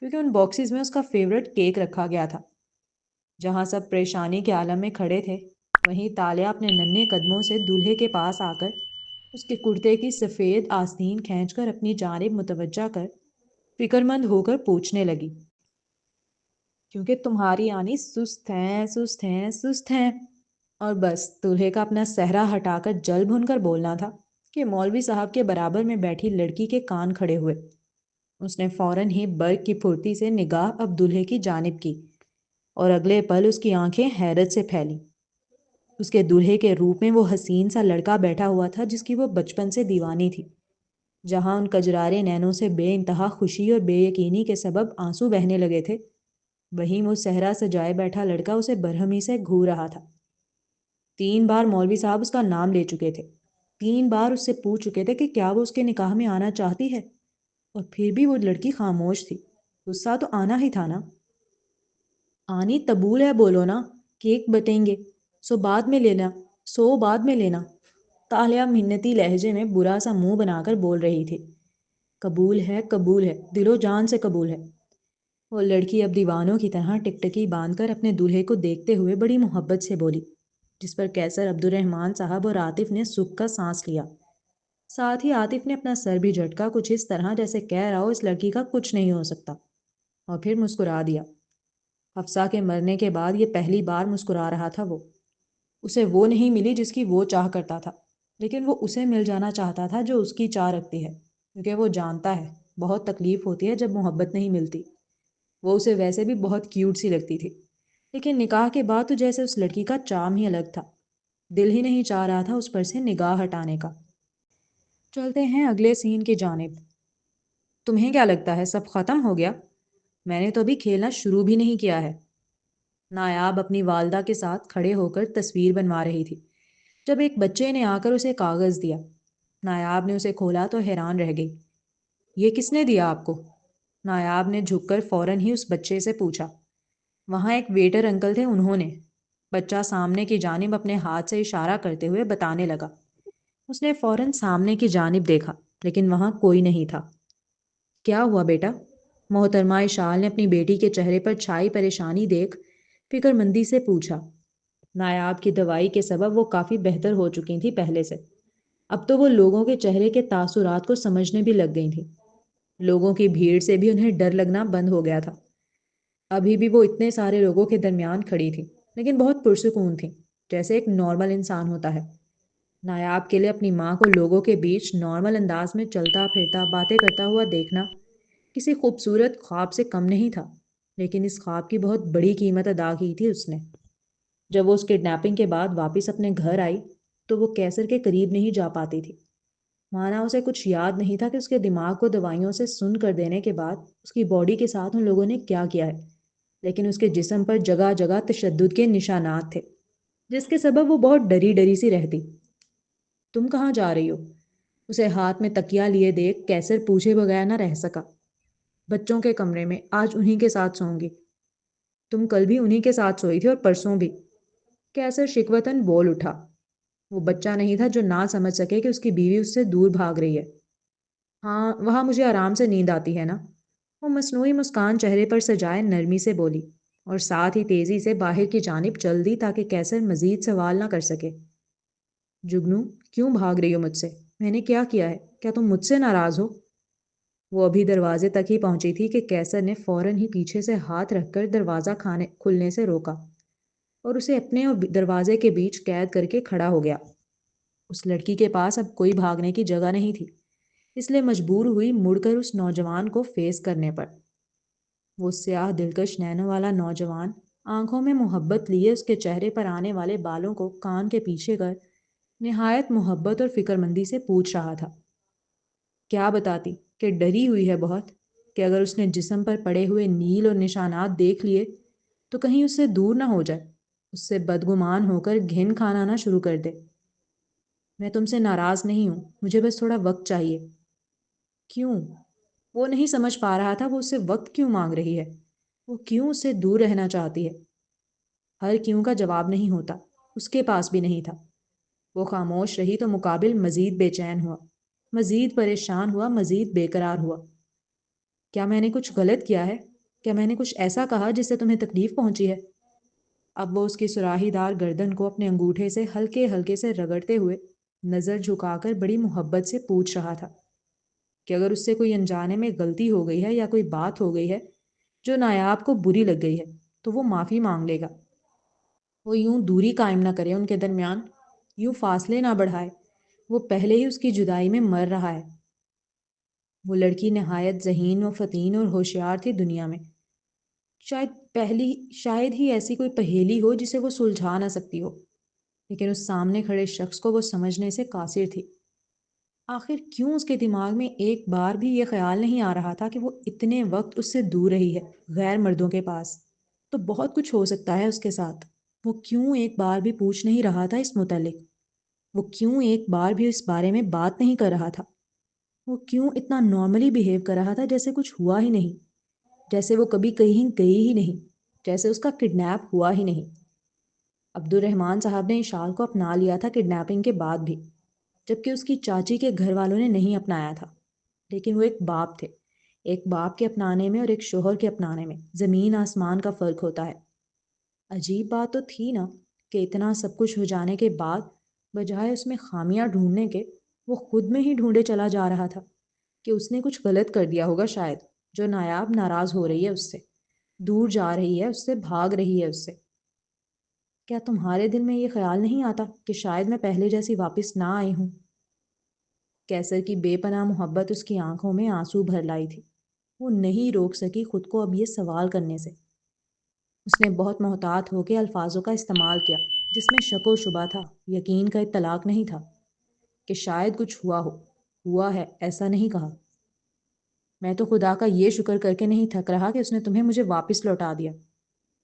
کیونکہ ان باکسز میں اس کا فیورٹ کیک رکھا گیا تھا۔ جہاں سب پریشانی کے عالم میں کھڑے تھے، وہیں تالیہ اپنے ننھے قدموں سے دولہے کے پاس آ کر اس کے کرتے کی سفید آستین کھینچ کر اپنی جانب متوجہ کر فکر مند ہو کر پوچھنے لگی، کیونکہ تمہاری آنی سست ہیں، سست ہیں، سست ہیں۔ اور بس دولہے کا اپنا صحرا ہٹا کر جل بھن کر بولنا تھا کہ مولوی صاحب کے برابر میں بیٹھی لڑکی کے کان کھڑے ہوئے۔ اس نے فوراً ہی برق کی پھرتی سے نگاہ اب دولہے کی جانب کی، اور اگلے پل اس کی آنکھیں حیرت سے پھیلی۔ اس کے دولہے کے روپ میں وہ حسین سا لڑکا بیٹھا ہوا تھا جس کی وہ بچپن سے دیوانی تھی۔ جہاں ان کجرارے نینوں سے بے انتہا خوشی اور بے یقینی کے سبب آنسو بہنے لگے تھے، وہیں وہ صحرا سجائے بیٹھا لڑکا اسے برہمی سے گھور رہا تھا۔ 3 بار مولوی صاحب اس کا نام لے چکے تھے، 3 بار اس سے پوچھ چکے تھے کہ کیا وہ اس کے نکاح میں آنا چاہتی ہے، اور پھر بھی وہ لڑکی خاموش تھی۔ غصہ تو آنا ہی تھا نا۔ آنی قبول ہے بولو نا، کیک بٹیں گے، سو بعد میں لینا۔ تالیہ منتی لہجے میں برا سا منہ بنا کر بول رہی تھی۔ قبول ہے، دل و جان سے قبول ہے۔ وہ لڑکی اب دیوانوں کی طرح ٹکٹکی باندھ کر اپنے دولہے کو دیکھتے ہوئے بڑی محبت سے بولی، جس پر قیصر عبد الرحمن صاحب اور عاطف نے سکھ کا سانس لیا۔ ساتھ ہی عاطف نے اپنا سر بھی جھٹکا، کچھ اس طرح جیسے کہہ رہا ہو اس لڑکی کا کچھ نہیں ہو سکتا، اور پھر مسکرا دیا۔ حفصہ کے مرنے کے بعد یہ پہلی بار مسکرا رہا تھا۔ اسے وہ نہیں ملی جس کی وہ چاہ کرتا تھا، لیکن وہ اسے مل جانا چاہتا تھا جو اس کی چاہ رکھتی ہے، کیونکہ وہ جانتا ہے بہت تکلیف ہوتی ہے جب محبت نہیں ملتی۔ وہ اسے ویسے بھی بہت کیوٹ سی لگتی تھی، لیکن نکاح کے بعد تو جیسے اس لڑکی کا چام ہی الگ تھا، دل ہی نہیں چاہ رہا تھا اس پر سے نگاہ ہٹانے کا۔ چلتے ہیں اگلے سین کی جانب۔ تمہیں کیا لگتا ہے سب ختم ہو گیا؟ میں نے تو ابھی کھیلنا شروع بھی نہیں کیا ہے۔ نایاب اپنی والدہ کے ساتھ کھڑے ہو کر تصویر بنوا رہی تھی جب ایک بچے نے آ کر اسے کاغذ دیا۔ نایاب نے اسے کھولا تو حیران رہ گئی۔ یہ کس نے دیا آپ کو؟ نایاب نے جھک کر فوراً ہی اس بچے سے پوچھا۔ وہاں ایک ویٹر انکل تھے، انہوں نے۔ بچہ سامنے کی جانب اپنے ہاتھ سے اشارہ کرتے ہوئے بتانے لگا۔ اس نے فوراً سامنے کی جانب دیکھا، لیکن وہاں کوئی نہیں تھا۔ کیا ہوا بیٹا؟ محترمہ اشال نے اپنی بیٹی کے چہرے پر چھائی پریشانی دیکھ فکر مندی سے پوچھا۔ نایاب کی دوائی کے سبب وہ کافی بہتر ہو چکی تھی پہلے سے۔ اب تو وہ لوگوں کے چہرے کے تاثرات کو سمجھنے بھی لگ گئی تھیں۔ لوگوں کی بھیڑ سے بھی انہیں ڈر لگنا بند ہو گیا تھا۔ ابھی بھی وہ اتنے سارے لوگوں کے درمیان کھڑی تھی، لیکن بہت پرسکون تھی، جیسے ایک نارمل انسان ہوتا ہے۔ نایاب کے لیے اپنی ماں کو لوگوں کے بیچ نارمل انداز میں چلتا پھرتا باتیں کرتا ہوا دیکھنا کسی خوبصورت خواب سے کم نہیں تھا، لیکن اس خواب کی بہت بڑی قیمت ادا کی تھی اس نے۔ جب وہ اس کڈنیپنگ کے بعد واپس اپنے گھر آئی تو وہ قیصر کے قریب نہیں جا پاتی تھی۔ مانا اسے کچھ یاد نہیں تھا کہ اس کے دماغ کو دوائیوں سے سن کر دینے کے بعد اس کی باڈی کے ساتھ ان لوگوں نے کیا کیا ہے، لیکن اس کے جسم پر جگہ جگہ تشدد کے نشانات تھے، جس کے سبب وہ بہت ڈری ڈری سی رہتی۔ تم کہاں جا رہی ہو؟ اسے ہاتھ میں تکیا لیے دیکھ قیصر پوچھے بغیر نہ رہ سکا۔ بچوں کے کمرے میں، آج انہی کے ساتھ سوں گی۔ تم کل بھی انہی کے ساتھ سوئی تھی اور پرسوں بھی۔ قیصر شکوتاً بول اٹھا۔ وہ بچہ نہیں تھا جو نہ سمجھ سکے کہ اس کی بیوی اس سے دور بھاگ رہی ہے۔ ہاں، وہاں مجھے آرام سے نیند آتی ہے نا، وہ مصنوعی مسکان چہرے پر سجائے نرمی سے بولی، اور ساتھ ہی تیزی سے باہر کی جانب چل دی تاکہ قیصر مزید سوال نہ کر سکے۔ جگنو، کیوں بھاگ رہی ہو مجھ سے؟ میں نے کیا کیا ہے؟ کیا تم مجھ سے ناراض ہو؟ وہ ابھی دروازے تک ہی پہنچی تھی کہ قیصر نے فوراً ہی پیچھے سے ہاتھ رکھ کر دروازہ کھلنے سے روکا اور اسے اپنے اور دروازے کے بیچ قید کر کے کھڑا ہو گیا۔ اس لڑکی کے پاس اب کوئی بھاگنے کی جگہ نہیں تھی، اس لیے مجبور ہوئی مڑ کر اس نوجوان کو فیس کرنے پر۔ وہ سیاہ دلکش نینوں والا نوجوان آنکھوں میں محبت لیے اس کے چہرے پر آنے والے بالوں کو کان کے پیچھے کر نہایت محبت اور فکر مندی سے پوچھ رہا تھا۔ کیا بتاتی کہ ڈری ہوئی ہے بہت، کہ اگر اس نے جسم پر پڑے ہوئے نیل اور نشانات دیکھ لیے تو کہیں اس سے دور نہ ہو جائے، اس سے بدگمان ہو کر گھن کھانا نہ شروع کر دے۔ میں تم سے ناراض نہیں ہوں، مجھے بس تھوڑا وقت چاہیے۔ کیوں؟ وہ نہیں سمجھ پا رہا تھا وہ اس سے وقت کیوں مانگ رہی ہے، وہ کیوں اس سے دور رہنا چاہتی ہے۔ ہر کیوں کا جواب نہیں ہوتا، اس کے پاس بھی نہیں تھا۔ وہ خاموش رہی تو مقابل مزید بے چین ہوا، مزید پریشان ہوا، مزید بے قرار ہوا۔ کیا میں نے کچھ غلط کیا ہے؟ کیا میں نے کچھ ایسا کہا جس سے تمہیں تکلیف پہنچی ہے؟ اب وہ اس کی سراہی دار گردن کو اپنے انگوٹھے سے ہلکے ہلکے سے رگڑتے ہوئے نظر جھکا کر بڑی محبت سے پوچھ رہا تھا کہ اگر اس سے کوئی انجانے میں غلطی ہو گئی ہے یا کوئی بات ہو گئی ہے جو نایاب کو بری لگ گئی ہے تو وہ معافی مانگ لے گا۔ وہ یوں دوری قائم نہ کرے ان کے درمیان، یوں فاصلے نہ بڑھائے، وہ پہلے ہی اس کی جدائی میں مر رہا ہے۔ وہ لڑکی نہایت ذہین و فطین اور ہوشیار تھی دنیا میں۔ شاید ہی ایسی کوئی پہیلی ہو جسے وہ سلجھا نہ سکتی ہو، لیکن اس سامنے کھڑے شخص کو وہ سمجھنے سے قاصر تھی۔ آخر کیوں اس کے دماغ میں ایک بار بھی یہ خیال نہیں آ رہا تھا کہ وہ اتنے وقت اس سے دور رہی ہے، غیر مردوں کے پاس؟ تو بہت کچھ ہو سکتا ہے اس کے ساتھ۔ وہ کیوں ایک بار بھی پوچھ نہیں رہا تھا اس متعلق؟ وہ کیوں ایک بار بھی اس بارے میں بات نہیں کر رہا تھا؟ وہ کیوں اتنا نارملی بیہیو کر رہا تھا جیسے کچھ ہوا ہی نہیں، جیسے وہ کبھی کہیں گئی ہی نہیں، جیسے اس کا کڈنیپ ہوا ہی نہیں؟ عبد الرحمن صاحب نے اشال کو اپنا لیا تھا کڈنیپنگ کے بعد بھی، جبکہ اس کی چاچی کے گھر والوں نے نہیں اپنایا تھا۔ لیکن وہ ایک باپ تھے۔ ایک باپ کے اپنانے میں اور ایک شوہر کے اپنانے میں زمین آسمان کا فرق ہوتا ہے۔ عجیب بات تو تھی نا کہ اتنا سب کچھ ہو جانے کے بعد بجائے اس میں خامیاں ڈھونڈنے کے، وہ خود میں ہی ڈھونڈے چلا جا رہا تھا کہ اس نے کچھ غلط کر دیا ہوگا شاید، جو نایاب ناراض ہو رہی ہے اس سے، دور جا رہی ہے اس سے، بھاگ رہی ہے اس سے۔ کیا تمہارے دل میں یہ خیال نہیں آتا کہ شاید میں پہلے جیسی واپس نہ آئی ہوں؟ کیسر کی بے پناہ محبت اس کی آنکھوں میں آنسو بھر لائی تھی۔ وہ نہیں روک سکی خود کو اب یہ سوال کرنے سے۔ اس نے بہت محتاط ہو کے الفاظوں کا استعمال کیا جس میں شک و شبہ تھا، یقین کا اطلاق نہیں تھا، کہ شاید کچھ ہوا ہو۔ ہوا ہے ایسا نہیں کہا۔ میں تو خدا کا یہ شکر کر کے نہیں تھک رہا کہ اس نے تمہیں مجھے واپس لوٹا دیا۔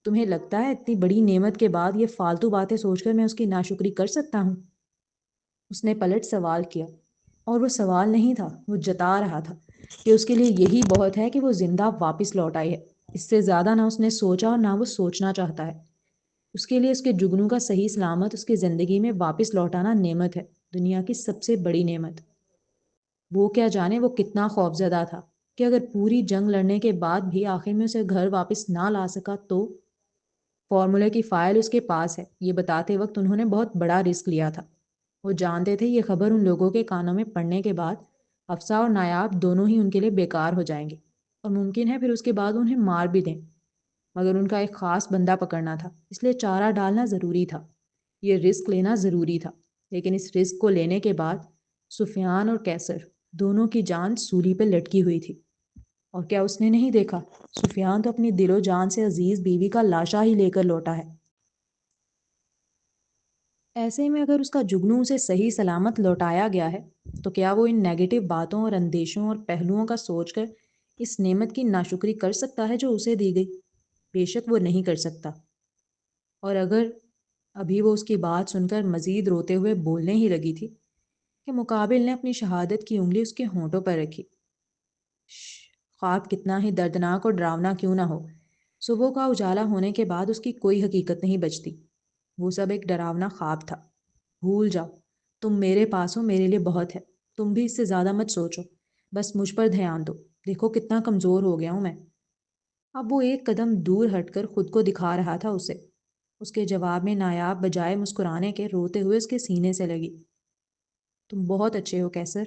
تمہیں لگتا ہے اتنی بڑی نعمت کے بعد یہ فالتو باتیں سوچ کر میں اس کی ناشکری کر سکتا ہوں؟ اس نے پلٹ سوال کیا، اور وہ سوال نہیں تھا، وہ جتا رہا تھا کہ اس کے لیے یہی بہت ہے کہ وہ زندہ واپس لوٹ آئی ہے۔ اس سے زیادہ نہ اس نے سوچا اور نہ وہ سوچنا چاہتا ہے۔ اس کے لیے اس کے جگنو کا صحیح سلامت اس کی زندگی میں واپس لوٹانا نعمت ہے، دنیا کی سب سے بڑی نعمت۔ وہ کیا جانے وہ کتنا خوفزدہ تھا کہ اگر پوری جنگ لڑنے کے بعد بھی آخر میں اسے گھر واپس نہ لا سکا تو؟ فارمولے کی فائل اس کے پاس ہے، یہ بتاتے وقت انہوں نے بہت بڑا رسک لیا تھا۔ وہ جانتے تھے یہ خبر ان لوگوں کے کانوں میں پڑنے کے بعد افسا اور نایاب دونوں ہی ان کے لیے بیکار ہو جائیں گے، اور ممکن ہے پھر اس کے بعد انہیں مار بھی دیں۔ مگر ان کا ایک خاص بندہ پکڑنا تھا، اس لیے چارہ ڈالنا ضروری تھا، یہ رسک لینا ضروری تھا۔ لیکن اس رسک کو لینے کے بعد سفیان اور کیسر دونوں کی جان سولی پہ لٹکی ہوئی تھی۔ اور کیا اس نے نہیں دیکھا؟ سفیان تو اپنی دل و جان سے عزیز بیوی کا لاشا ہی لے کر لوٹا ہے۔ ایسے میں اگر اس کا جگنو اسے صحیح سلامت لوٹایا گیا ہے تو کیا وہ ان نیگیٹو باتوں اور اندیشوں اور پہلوؤں کا سوچ کر اس نعمت کی ناشکری کر سکتا ہے جو اسے دی گئی؟ بے شک وہ نہیں کر سکتا۔ اور اگر ابھی وہ اس کی بات سن کر مزید روتے ہوئے بولنے ہی لگی تھی کہ مقابل نے اپنی شہادت کی انگلی اس کے ہونٹوں پر رکھی۔ خواب کتنا ہی دردناک اور ڈراونا کیوں نہ ہو، صبح کا اجالا ہونے کے بعد اس کی کوئی حقیقت نہیں بچتی۔ وہ سب ایک ڈراونا خواب تھا۔ بھول جاؤ، تم میرے پاس ہو، میرے لیے بہت ہے، تم بھی اس سے زیادہ مت سوچو، بس مجھ پر دھیان دو، دیکھو کتنا کمزور ہو گیا ہوں میں۔ اب وہ ایک قدم دور ہٹ کر خود کو دکھا رہا تھا اسے۔ اس کے جواب میں نایاب بجائے مسکرانے کے روتے ہوئے اس کے سینے سے لگی۔ تم بہت اچھے ہو کیسر،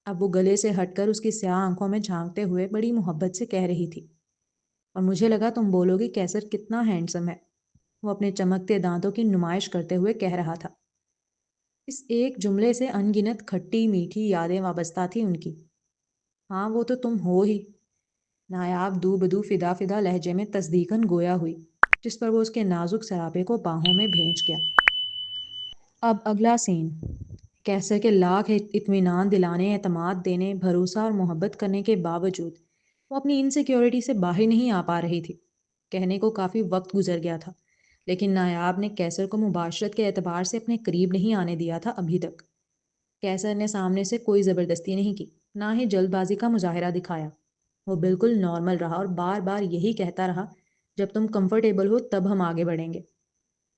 اب وہ گلے سے ہٹ کر اس کی سیاہ آنکھوں میں جھانکتے ہوئے بڑی محبت سے کہہ رہی تھی۔ اور مجھے لگا تم بولو گی کیسر کتنا ہینڈسم ہے، وہ اپنے چمکتے دانتوں کی نمائش کرتے ہوئے کہہ رہا تھا۔ اس ایک جملے سے ان گنت کھٹی میٹھی یادیں وابستہ تھی ان کی۔ ہاں وہ تو تم ہو ہی، نایاب دو بدو فدا فدا لہجے میں تصدیقاً گویا ہوئی، جس پر وہ اس کے نازک سراپے کو باہوں میں بھینچ گیا۔ اب اگلا سین۔ کیسر کے لاکھ اطمینان دلانے، اعتماد دینے، بھروسہ اور محبت کرنے کے باوجود وہ اپنی انسیکیورٹی سے باہر نہیں آ پا رہی تھی۔ کہنے کو کافی وقت گزر گیا تھا، لیکن نایاب نے کیسر کو مباشرت کے اعتبار سے اپنے قریب نہیں آنے دیا تھا ابھی تک۔ کیسر نے سامنے سے کوئی زبردستی نہیں کی، نہ ہی جلد بازی کا مظاہرہ دکھایا۔ وہ بالکل نارمل رہا اور بار بار یہی کہتا رہا، جب تم کمفرٹیبل ہو تب ہم آگے بڑھیں گے۔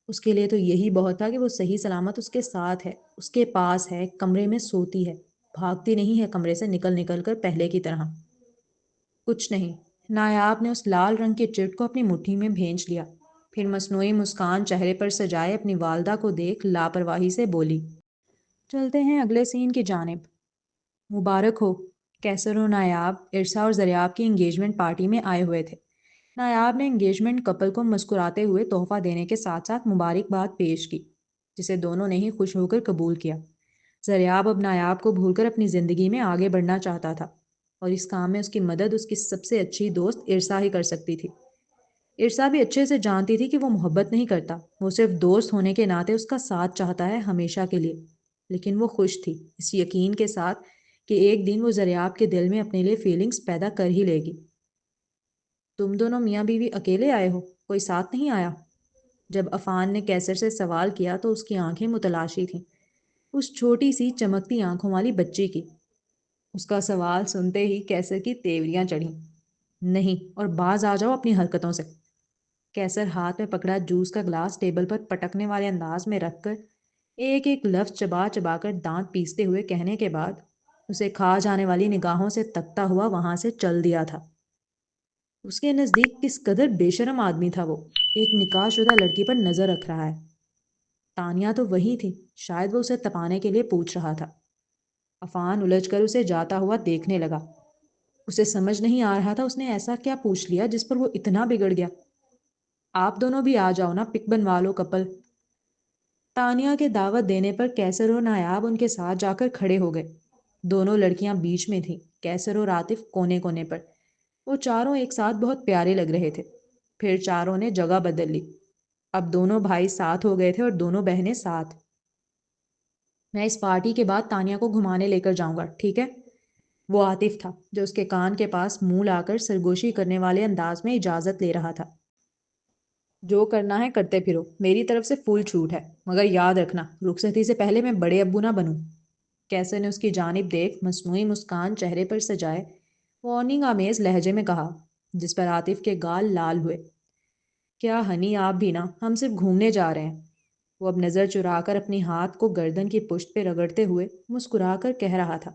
اس کے لیے تو یہی بہت تھا کہ وہ صحیح سلامت اس کے ساتھ ہے، اس کے پاس ہے، کمرے میں سوتی ہے، بھاگتی نہیں ہے کمرے سے نکل نکل کر پہلے کی طرح۔ کچھ نہیں۔ نایاب نے اس لال رنگ کے چرٹ کو اپنی مٹھی میں بھینچ لیا، پھر مصنوعی مسکان چہرے پر سجائے اپنی والدہ کو دیکھ لاپرواہی سے بولی۔ چلتے ہیں اگلے سین کی جانب۔ مبارک ہو۔ کیسر و نایاب ارسا اور زریاب کی انگیجمنٹ پارٹی میں آئے ہوئے تھے۔ نایاب نے انگیجمنٹ کپل کو مسکراتے ہوئے تحفہ دینے کے ساتھ ساتھ مبارکباد پیش کی، جسے دونوں نے ہی خوش ہو کر قبول کیا۔ زریاب اب نایاب کو بھول کر اپنی زندگی میں آگے بڑھنا چاہتا تھا، اور اس کام میں اس کی مدد اس کی سب سے اچھی دوست ارسا ہی کر سکتی تھی۔ ارسا بھی اچھے سے جانتی تھی کہ وہ محبت نہیں کرتا، وہ صرف دوست ہونے کے ناطے اس کا ساتھ چاہتا ہے ہمیشہ کے لیے۔ لیکن وہ خوش تھی اس یقین کے ساتھ کہ ایک دن وہ زریاب کے دل میں اپنے لیے فیلنگز پیدا کر ہی لے گی۔ تم دونوں میاں بیوی اکیلے آئے ہو، کوئی ساتھ نہیں آیا؟ جب عفان نے کیسر سے سوال کیا تو اس کی آنکھیں متلاشی تھیں، اس چھوٹی سی چمکتی آنکھوں والی بچی کی۔ اس کا سوال سنتے ہی کیسر کی تیوریاں چڑھیں۔ نہیں، اور باز آ جاؤ اپنی حرکتوں سے۔ کیسر ہاتھ میں پکڑا جوس کا گلاس ٹیبل پر پٹکنے والے انداز میں رکھ کر ایک ایک لفظ چبا چبا کر دانت پیستے ہوئے کہنے کے بعد اسے کھا جانے والی نگاہوں سے تکتا ہوا وہاں سے چل دیا تھا۔ اس کے نزدیک کس قدر بے شرم آدمی تھا وہ، ایک نکاح شدہ لڑکی پر نظر رکھ رہا ہے۔ تانیہ تو وہی تھی، شاید وہ اسے تپانے کے لیے پوچھ رہا تھا۔ عفان الجھ کر اسے جاتا ہوا دیکھنے لگا۔ اسے سمجھ نہیں آ رہا تھا اس نے ایسا کیا پوچھ لیا جس پر وہ اتنا بگڑ گیا۔ آپ دونوں بھی آ جاؤ نا، پک بنوا لو کپل۔ تانیہ کے دعوت دینے پر کیسر اور نایاب ان کے ساتھ جا کر کھڑے ہو گئے۔ دونوں لڑکیاں بیچ میں تھیں، کیسر اور عاطف کونے کونے پر۔ وہ چاروں ایک ساتھ بہت پیارے لگ رہے تھے۔ پھر چاروں نے جگہ بدل لی۔ اب دونوں بھائی ساتھ ہو گئے تھے اور دونوں بہنیں ساتھ۔ میں اس پارٹی کے بعد تانیہ کو گھمانے لے کر جاؤں گا، ٹھیک ہے؟ وہ عاطف تھا جو اس کے کان کے پاس منہ لا کر سرگوشی کرنے والے انداز میں اجازت لے رہا تھا۔ جو کرنا ہے کرتے پھرو، میری طرف سے فل چھوٹ ہے، مگر یاد رکھنا رخصتی سے پہلے میں بڑے ابو نہ بنوں۔ کیسر نے اس کی جانب دیکھ مصنوعی مسکان چہرے پر سجائے وارننگ آمیز لہجے میں کہا، جس پر عاطف کے گال لال ہوئے۔ کیا ہنی، آپ بھی نا، ہم صرف گھومنے جا رہے ہیں۔ وہ اب نظر چرا کر اپنی ہاتھ کو گردن کی پشت پہ رگڑتے ہوئے مسکرا کر کہہ رہا تھا،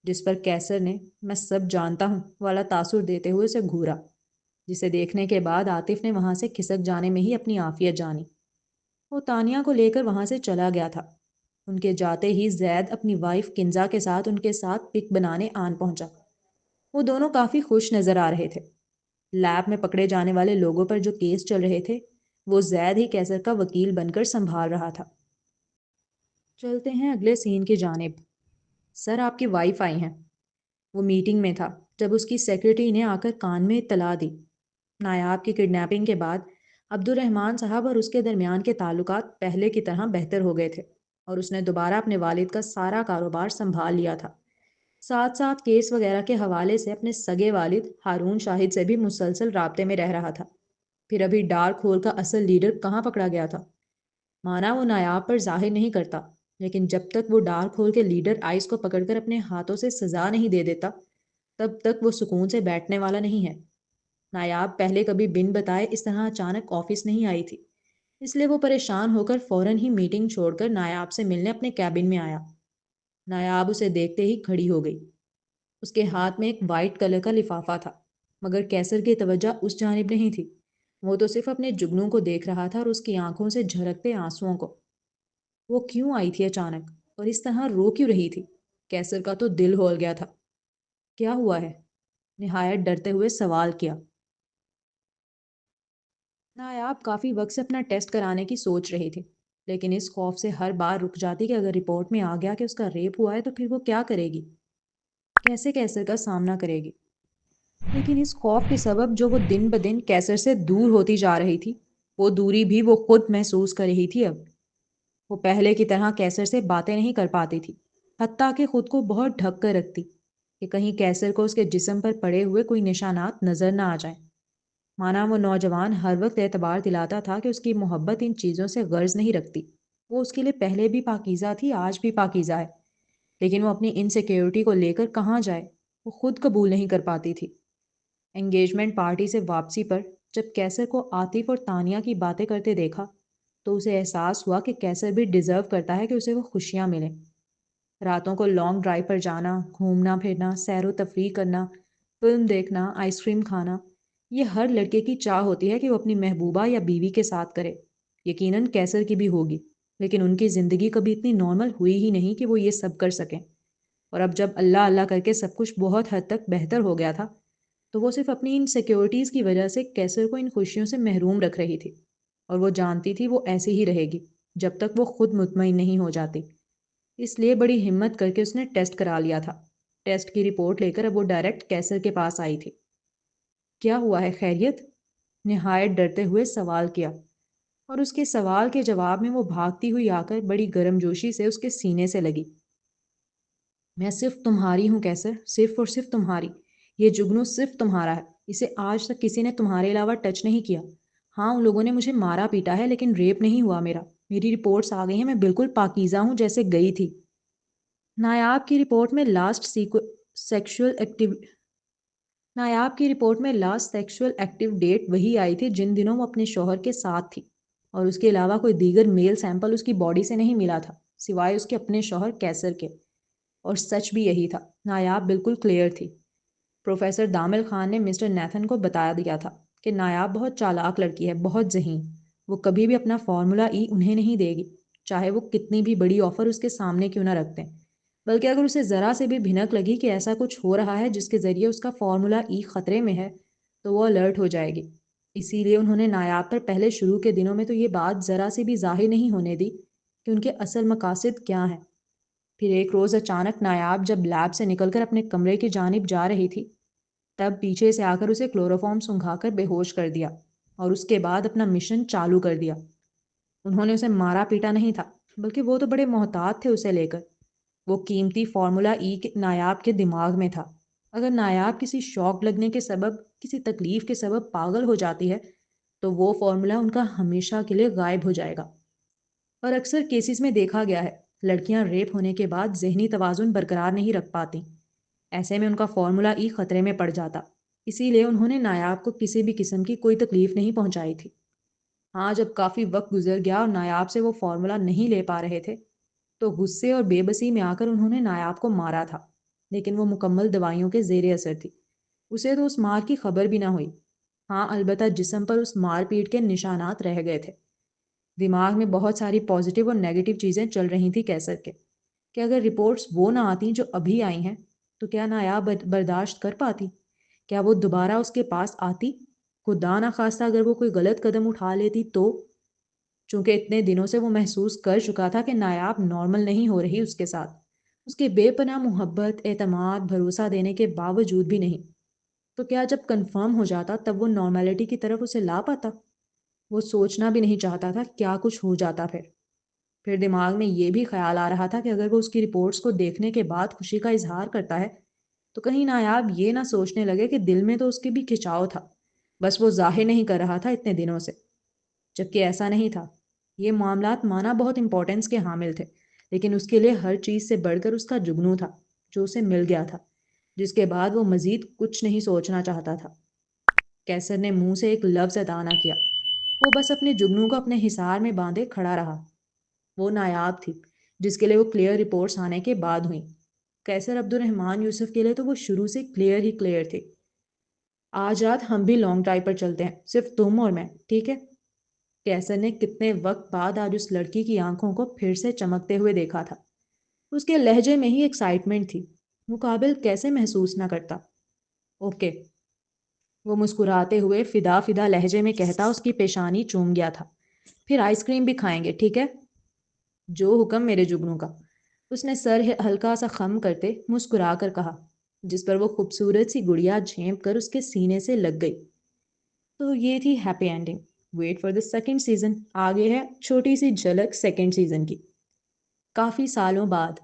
جس پر کیسر نے میں سب جانتا ہوں والا تاثر دیتے ہوئے اسے گھورا، جسے دیکھنے کے بعد عاطف نے وہاں سے کھسک جانے میں ہی اپنی عافیت جانی۔ وہ تانیہ کو لے کر وہاں سے چلا گیا تھا۔ ان کے جاتے ہی زید اپنی وائف کنزا کے ساتھ ان کے ساتھ پک بنانے آن پہنچا۔ وہ دونوں کافی خوش نظر آ رہے تھے۔ لیب میں پکڑے جانے والے لوگوں پر جو کیس چل رہے تھے وہ زید ہی کیسر کا وکیل بن کر سنبھال رہا تھا۔ چلتے ہیں اگلے سین کی جانب۔ سر، آپ کی وائف آئی ہیں۔ وہ میٹنگ میں تھا جب اس کی سیکرٹری نے آ کر کان میں اطلاع دی۔ نایاب کی کڈنیپنگ کے بعد عبد الرحمن صاحب اور اس کے درمیان کے تعلقات پہلے کی طرح بہتر ہو گئے تھے اور اس نے دوبارہ اپنے والد کا سارا کاروبار سنبھال لیا تھا۔ ساتھ ساتھ کیس وغیرہ کے حوالے سے اپنے سگے والد ہارون شاہد سے بھی مسلسل رابطے میں رہ رہا تھا۔ پھر ابھی ڈارک ہول کا اصل لیڈر کہاں پکڑا گیا تھا؟ مانا وہ نایاب پر ظاہر نہیں کرتا، لیکن جب تک وہ ڈارک ہول کے لیڈر آئس کو پکڑ کر اپنے ہاتھوں سے سزا نہیں دے دیتا تب تک وہ سکون سے بیٹھنے والا نہیں ہے۔ نایاب پہلے کبھی بن بتائے اس طرح اچانک آفس نہیں آئی تھی، اس لیے وہ پریشان ہو کر فوراً ہی میٹنگ چھوڑ کر نایاب سے ملنے اپنے کیبن میں آیا۔ نایاب اسے دیکھتے ہی کھڑی ہو گئی۔ اس کے ہاتھ میں ایک وائٹ کلر کا لفافہ تھا، مگر کیسر کی توجہ اس جانب نہیں تھی۔ وہ تو صرف اپنے جگنوں کو دیکھ رہا تھا اور اس کی آنکھوں سے جھلکتے آنسوؤں کو۔ وہ کیوں آئی تھی اچانک اور اس طرح رو کیوں رہی تھی؟ کیسر کا تو دل ہول گیا تھا۔ کیا ہوا ہے؟ نہایت ڈرتے ہوئے سوال کیا۔ نایاب کافی وقت سے اپنا ٹیسٹ کرانے کی سوچ رہی تھی، لیکن اس خوف سے ہر بار رک جاتی کہ اگر رپورٹ میں آ گیا کہ اس کا ریپ ہوا ہے تو پھر وہ کیا کرے گی، کیسے کیسر کا سامنا کرے گی۔ لیکن اس خوف کے سبب جو وہ دن بدن کیسر سے دور ہوتی جا رہی تھی، وہ دوری بھی وہ خود محسوس کر رہی تھی۔ اب وہ پہلے کی طرح کیسر سے باتیں نہیں کر پاتی تھی، حتیٰ کہ خود کو بہت ڈھک کر رکھتی کہ کہیں کیسر کو اس کے جسم پر پڑے ہوئے کوئی نشانات نظر نہ آ جائیں۔ مانا وہ نوجوان ہر وقت اعتبار دلاتا تھا کہ اس کی محبت ان چیزوں سے غرض نہیں رکھتی، وہ اس کے لیے پہلے بھی پاکیزہ تھی، آج بھی پاکیزہ ہے، لیکن وہ اپنی انسیکیورٹی کو لے کر کہاں جائے، وہ خود قبول نہیں کر پاتی تھی۔ انگیجمنٹ پارٹی سے واپسی پر جب کیسر کو عاطف اور تانیہ کی باتیں کرتے دیکھا تو اسے احساس ہوا کہ کیسر بھی ڈیزرو کرتا ہے کہ اسے وہ خوشیاں ملیں۔ راتوں کو لانگ ڈرائیو پر جانا، گھومنا پھرنا، سیر و تفریح کرنا، فلم دیکھنا، آئس کریم کھانا، یہ ہر لڑکے کی چاہ ہوتی ہے کہ وہ اپنی محبوبہ یا بیوی کے ساتھ کرے۔ یقیناً کیسر کی بھی ہوگی، لیکن ان کی زندگی کبھی اتنی نارمل ہوئی ہی نہیں کہ وہ یہ سب کر سکیں۔ اور اب جب اللہ اللہ کر کے سب کچھ بہت حد تک بہتر ہو گیا تھا تو وہ صرف اپنی ان سیکیورٹیز کی وجہ سے کیسر کو ان خوشیوں سے محروم رکھ رہی تھی، اور وہ جانتی تھی وہ ایسے ہی رہے گی جب تک وہ خود مطمئن نہیں ہو جاتی۔ اس لیے بڑی ہمت کر کے اس نے ٹیسٹ کرا لیا تھا۔ ٹیسٹ کی رپورٹ لے کر اب وہ ڈائریکٹ کیسر کے پاس آئی تھی۔ کیا ہوا ہے، خیریت؟ نہایت ڈرتے ہوئے سوال کیا۔ اور اس کے سوال کے جواب میں وہ بھاگتی ہوئی آ کر بڑی گرم جوشی سے اس کے سینے سے لگی۔ میں صرف تمہاری ہوں کیسر، صرف اور صرف تمہاری۔ یہ جگنو صرف تمہارا ہے، اسے آج تک کسی نے تمہارے علاوہ ٹچ نہیں کیا۔ ہاں ان لوگوں نے مجھے مارا پیٹا ہے لیکن ریپ نہیں ہوا میرا۔ میری رپورٹس آ گئی ہیں، میں بالکل پاکیزہ ہوں جیسے گئی تھی۔ نایاب کی رپورٹ میں لاسٹ سیکشول ایکٹیو ڈیٹ وہی آئی تھی جن دنوں وہ اپنے شوہر کے ساتھ تھی، اور اس کے علاوہ کوئی دیگر میل سیمپل اس کی باڈی سے نہیں ملا تھا سوائے اس کے اپنے شوہر کیسر کے۔ اور سچ بھی یہی تھا، نایاب بالکل کلیئر تھی۔ پروفیسر دامل خان نے مسٹر نیتھن کو بتا دیا تھا کہ نایاب بہت چالاک لڑکی ہے، بہت ذہین۔ وہ کبھی بھی اپنا فارمولا ای انہیں نہیں دے گی، چاہے وہ کتنی بھی بڑی آفر اس کے سامنے کیوں نہ رکھتے، بلکہ اگر اسے ذرا سے بھی بھنک لگی کہ ایسا کچھ ہو رہا ہے جس کے ذریعے اس کا فارمولا ای خطرے میں ہے تو وہ الرٹ ہو جائے گی۔ اسی لیے انہوں نے نایاب پر پہلے شروع کے دنوں میں تو یہ بات ذرا سے بھی ظاہر نہیں ہونے دی کہ ان کے اصل مقاصد کیا ہیں۔ پھر ایک روز اچانک نایاب جب لیب سے نکل کر اپنے کمرے کی جانب جا رہی تھی، تب پیچھے سے آ کر اسے کلوروفارم سنگھا کر بے ہوش کر دیا اور اس کے بعد اپنا مشن چالو کر دیا۔ انہوں نے اسے مارا پیٹا نہیں تھا، بلکہ وہ تو بڑے محتاط تھے اسے لے کر۔ وہ قیمتی فارمولا ای نایاب کے دماغ میں تھا۔ اگر نایاب کسی شوق لگنے کے سبب، کسی تکلیف کے سبب پاگل ہو جاتی ہے تو وہ فارمولا ان کا ہمیشہ کے لیے غائب ہو جائے گا۔ اور اکثر کیسز میں دیکھا گیا ہے، لڑکیاں ریپ ہونے کے بعد ذہنی توازن برقرار نہیں رکھ پاتی، ایسے میں ان کا فارمولا ای خطرے میں پڑ جاتا۔ اسی لیے انہوں نے نایاب کو کسی بھی قسم کی کوئی تکلیف نہیں پہنچائی تھی۔ ہاں جب کافی وقت گزر گیا اور نایاب سے وہ فارمولا نہیں لے پا رہے تھے تو غصے اور بے بسی میں آ کر انہوں نے نایاب کو مارا تھا، لیکن وہ مکمل دوائیوں کے زیر اثر تھی، اسے تو اس مار کی خبر بھی نہ ہوئی۔ ہاں البتہ جسم پر اس مار پیٹ کے نشانات رہ گئے تھے۔ دماغ میں بہت ساری پازیٹیو اور نیگیٹو چیزیں چل رہی تھیں کیسر کے، کہ اگر رپورٹس وہ نہ آتی جو ابھی آئی ہیں تو کیا نایاب برداشت کر پاتی؟ کیا وہ دوبارہ اس کے پاس آتی؟ خدا نہ خواستہ اگر وہ کوئی غلط قدم اٹھا لیتی تو؟ چونکہ اتنے دنوں سے وہ محسوس کر چکا تھا کہ نایاب نارمل نہیں ہو رہی اس کے ساتھ، اس کے بے پناہ محبت، اعتماد، بھروسہ دینے کے باوجود بھی نہیں، تو کیا جب کنفرم ہو جاتا تب وہ نارملٹی کی طرف اسے لا پاتا؟ وہ سوچنا بھی نہیں چاہتا تھا کیا کچھ ہو جاتا۔ پھر دماغ میں یہ بھی خیال آ رہا تھا کہ اگر وہ اس کی رپورٹس کو دیکھنے کے بعد خوشی کا اظہار کرتا ہے تو کہیں نایاب یہ نہ سوچنے لگے کہ دل میں تو اس کے بھی کھچاؤ تھا، بس وہ ظاہر نہیں کر رہا تھا اتنے دنوں سے، جبکہ ایسا نہیں تھا۔ یہ معاملات مانا بہت امپورٹنس کے حامل تھے، لیکن اس کے لیے ہر چیز سے بڑھ کر اس کا جگنو تھا جو اسے مل گیا تھا، جس کے بعد وہ مزید کچھ نہیں سوچنا چاہتا تھا۔ کیسر نے منہ سے ایک لفظ ادا نہ کیا، وہ بس اپنے جگنو کو اپنے حصار میں باندھے کھڑا رہا۔ وہ نایاب تھی جس کے لیے وہ کلیئر رپورٹس آنے کے بعد ہوئیں۔ کیسر عبد الرحمن یوسف کے لیے تو وہ شروع سے کلیئر ہی کلیئر تھی۔ آج رات ہم بھی لانگ ڈرائیو پر چلتے ہیں، صرف تم اور میں، ٹھیک ہے؟ کیسر نے کتنے وقت بعد آج اس لڑکی کی آنکھوں کو پھر سے چمکتے ہوئے دیکھا تھا۔ اس کے لہجے میں ہی ایکسائٹمنٹ تھی، مقابل کیسے محسوس نہ کرتا۔ اوکے، وہ مسکراتے ہوئے فدا فدا لہجے میں کہتا اس کی پیشانی چوم گیا تھا۔ پھر آئس کریم بھی کھائیں گے، ٹھیک ہے؟ جو حکم میرے جگنوں کا، اس نے سر ہلکا سا خم کرتے مسکرا کر کہا، جس پر وہ خوبصورت سی گڑیا جھینپ کر اس کے سینے سے لگ گئی۔ تو یہ تھی happy ending. Wait for the second season, آگے ہے چھوٹی سی جھلک سیکنڈ سیزن کی۔ کافی سالوں بعد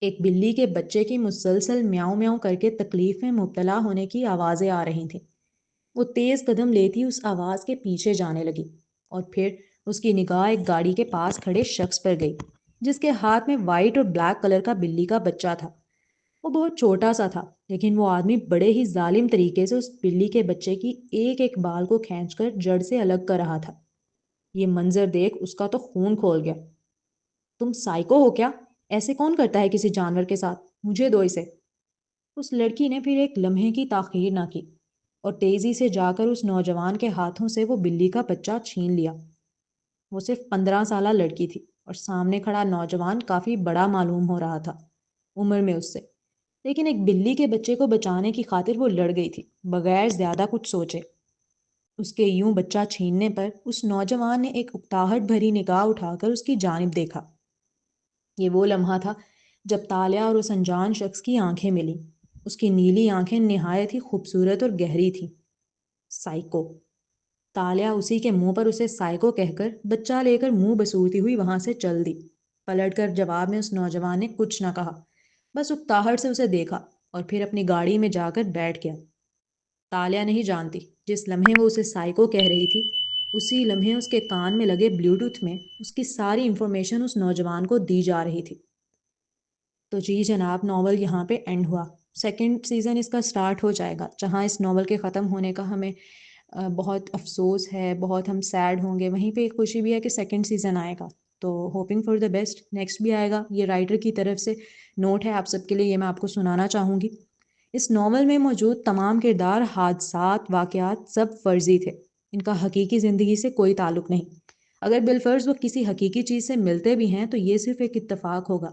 ایک بلی کے بچے کی مسلسل میاؤں میاؤں کر کے تکلیف میں مبتلا ہونے کی آوازیں آ رہی تھیں۔ وہ تیز قدم لیتی اس آواز کے پیچھے جانے لگی، اور پھر اس کی نگاہ ایک گاڑی کے پاس کھڑے شخص پر گئی جس کے ہاتھ میں وائٹ اور بلیک کلر کا بلی کا بچہ تھا۔ وہ بہت چھوٹا سا تھا، لیکن وہ آدمی بڑے ہی ظالم طریقے سے اس بلی کے بچے کی ایک ایک بال کو کھینچ کر جڑ سے الگ کر رہا تھا۔ یہ منظر دیکھ اس کا تو خون کھول گیا۔ تم سائیکو ہو کیا؟ ایسے کون کرتا ہے کسی جانور کے ساتھ؟ مجھے دو اسے۔ اس لڑکی نے پھر ایک لمحے کی تاخیر نہ کی اور تیزی سے جا کر اس نوجوان کے ہاتھوں سے وہ بلی کا بچہ چھین لیا۔ وہ صرف 15 سالہ لڑکی تھی اور سامنے کھڑا نوجوان کافی بڑا معلوم ہو رہا تھا عمر میں اس سے، لیکن ایک بلی کے بچے کو بچانے کی خاطر وہ لڑ گئی تھی بغیر زیادہ کچھ سوچے۔ اس کے یوں بچہ چھیننے پر اس نوجوان نے ایک اکتاہٹ بھری نگاہ اٹھا کر اس کی جانب دیکھا۔ یہ وہ لمحہ تھا جب تالیہ اور اس انجان شخص کی آنکھیں ملی۔ اس کی نیلی آنکھیں نہایت ہی خوبصورت اور گہری تھیں۔ سائیکو، تالیہ اسی کے منہ پر اسے سائیکو کہہ کر بچہ لے کر منہ بسورتی ہوئی وہاں سے چل دی۔ پلٹ کر جواب میں اس نوجوان نے کچھ نہ کہا، بس اکتاہٹ سے اسے دیکھا اور پھر اپنی گاڑی میں جا کر بیٹھ گیا۔ تالیہ نہیں جانتی جس لمحے وہ اسے سائیکو کہہ رہی تھی، اسی لمحے اس کے کان میں لگے بلیوٹوتھ میں اس کی ساری انفارمیشن اس نوجوان کو دی جا رہی تھی۔ تو جی جناب، ناول یہاں پہ اینڈ ہوا۔ سیکنڈ سیزن اس کا سٹارٹ ہو جائے گا، جہاں اس ناول کے ختم ہونے کا ہمیں بہت افسوس ہے، بہت ہم سیڈ ہوں گے، وہیں پہ ایک خوشی بھی ہے کہ سیکنڈ سیزن آئے گا۔ تو hoping for the best, next بھی آئے گا۔ یہ رائٹر کی طرف سے نوٹ ہے آپ سب کے لیے، یہ میں آپ کو سنانا چاہوں گی۔ اس ناول میں موجود تمام کردار، حادثات، واقعات سب فرضی تھے، ان کا حقیقی زندگی سے کوئی تعلق نہیں۔ اگر بالفرض وہ کسی حقیقی چیز سے ملتے بھی ہیں تو یہ صرف ایک اتفاق ہوگا۔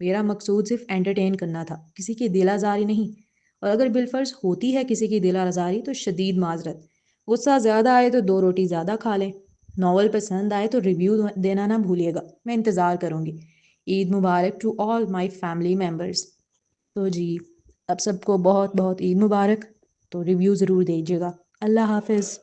میرا مقصود صرف انٹرٹین کرنا تھا، کسی کی دل آزاری نہیں۔ اور اگر بالفرض ہوتی ہے کسی کی دل آزاری تو شدید معذرت، غصہ زیادہ آئے تو 2 روٹی زیادہ کھا لیں۔ ناول پسند آئے تو ریویو دینا نہ بھولیے گا، میں انتظار کروں گی۔ عید مبارک to all my family members. تو جی، اب سب کو بہت بہت عید مبارک، تو ریویو ضرور دیجیے گا۔ اللہ حافظ۔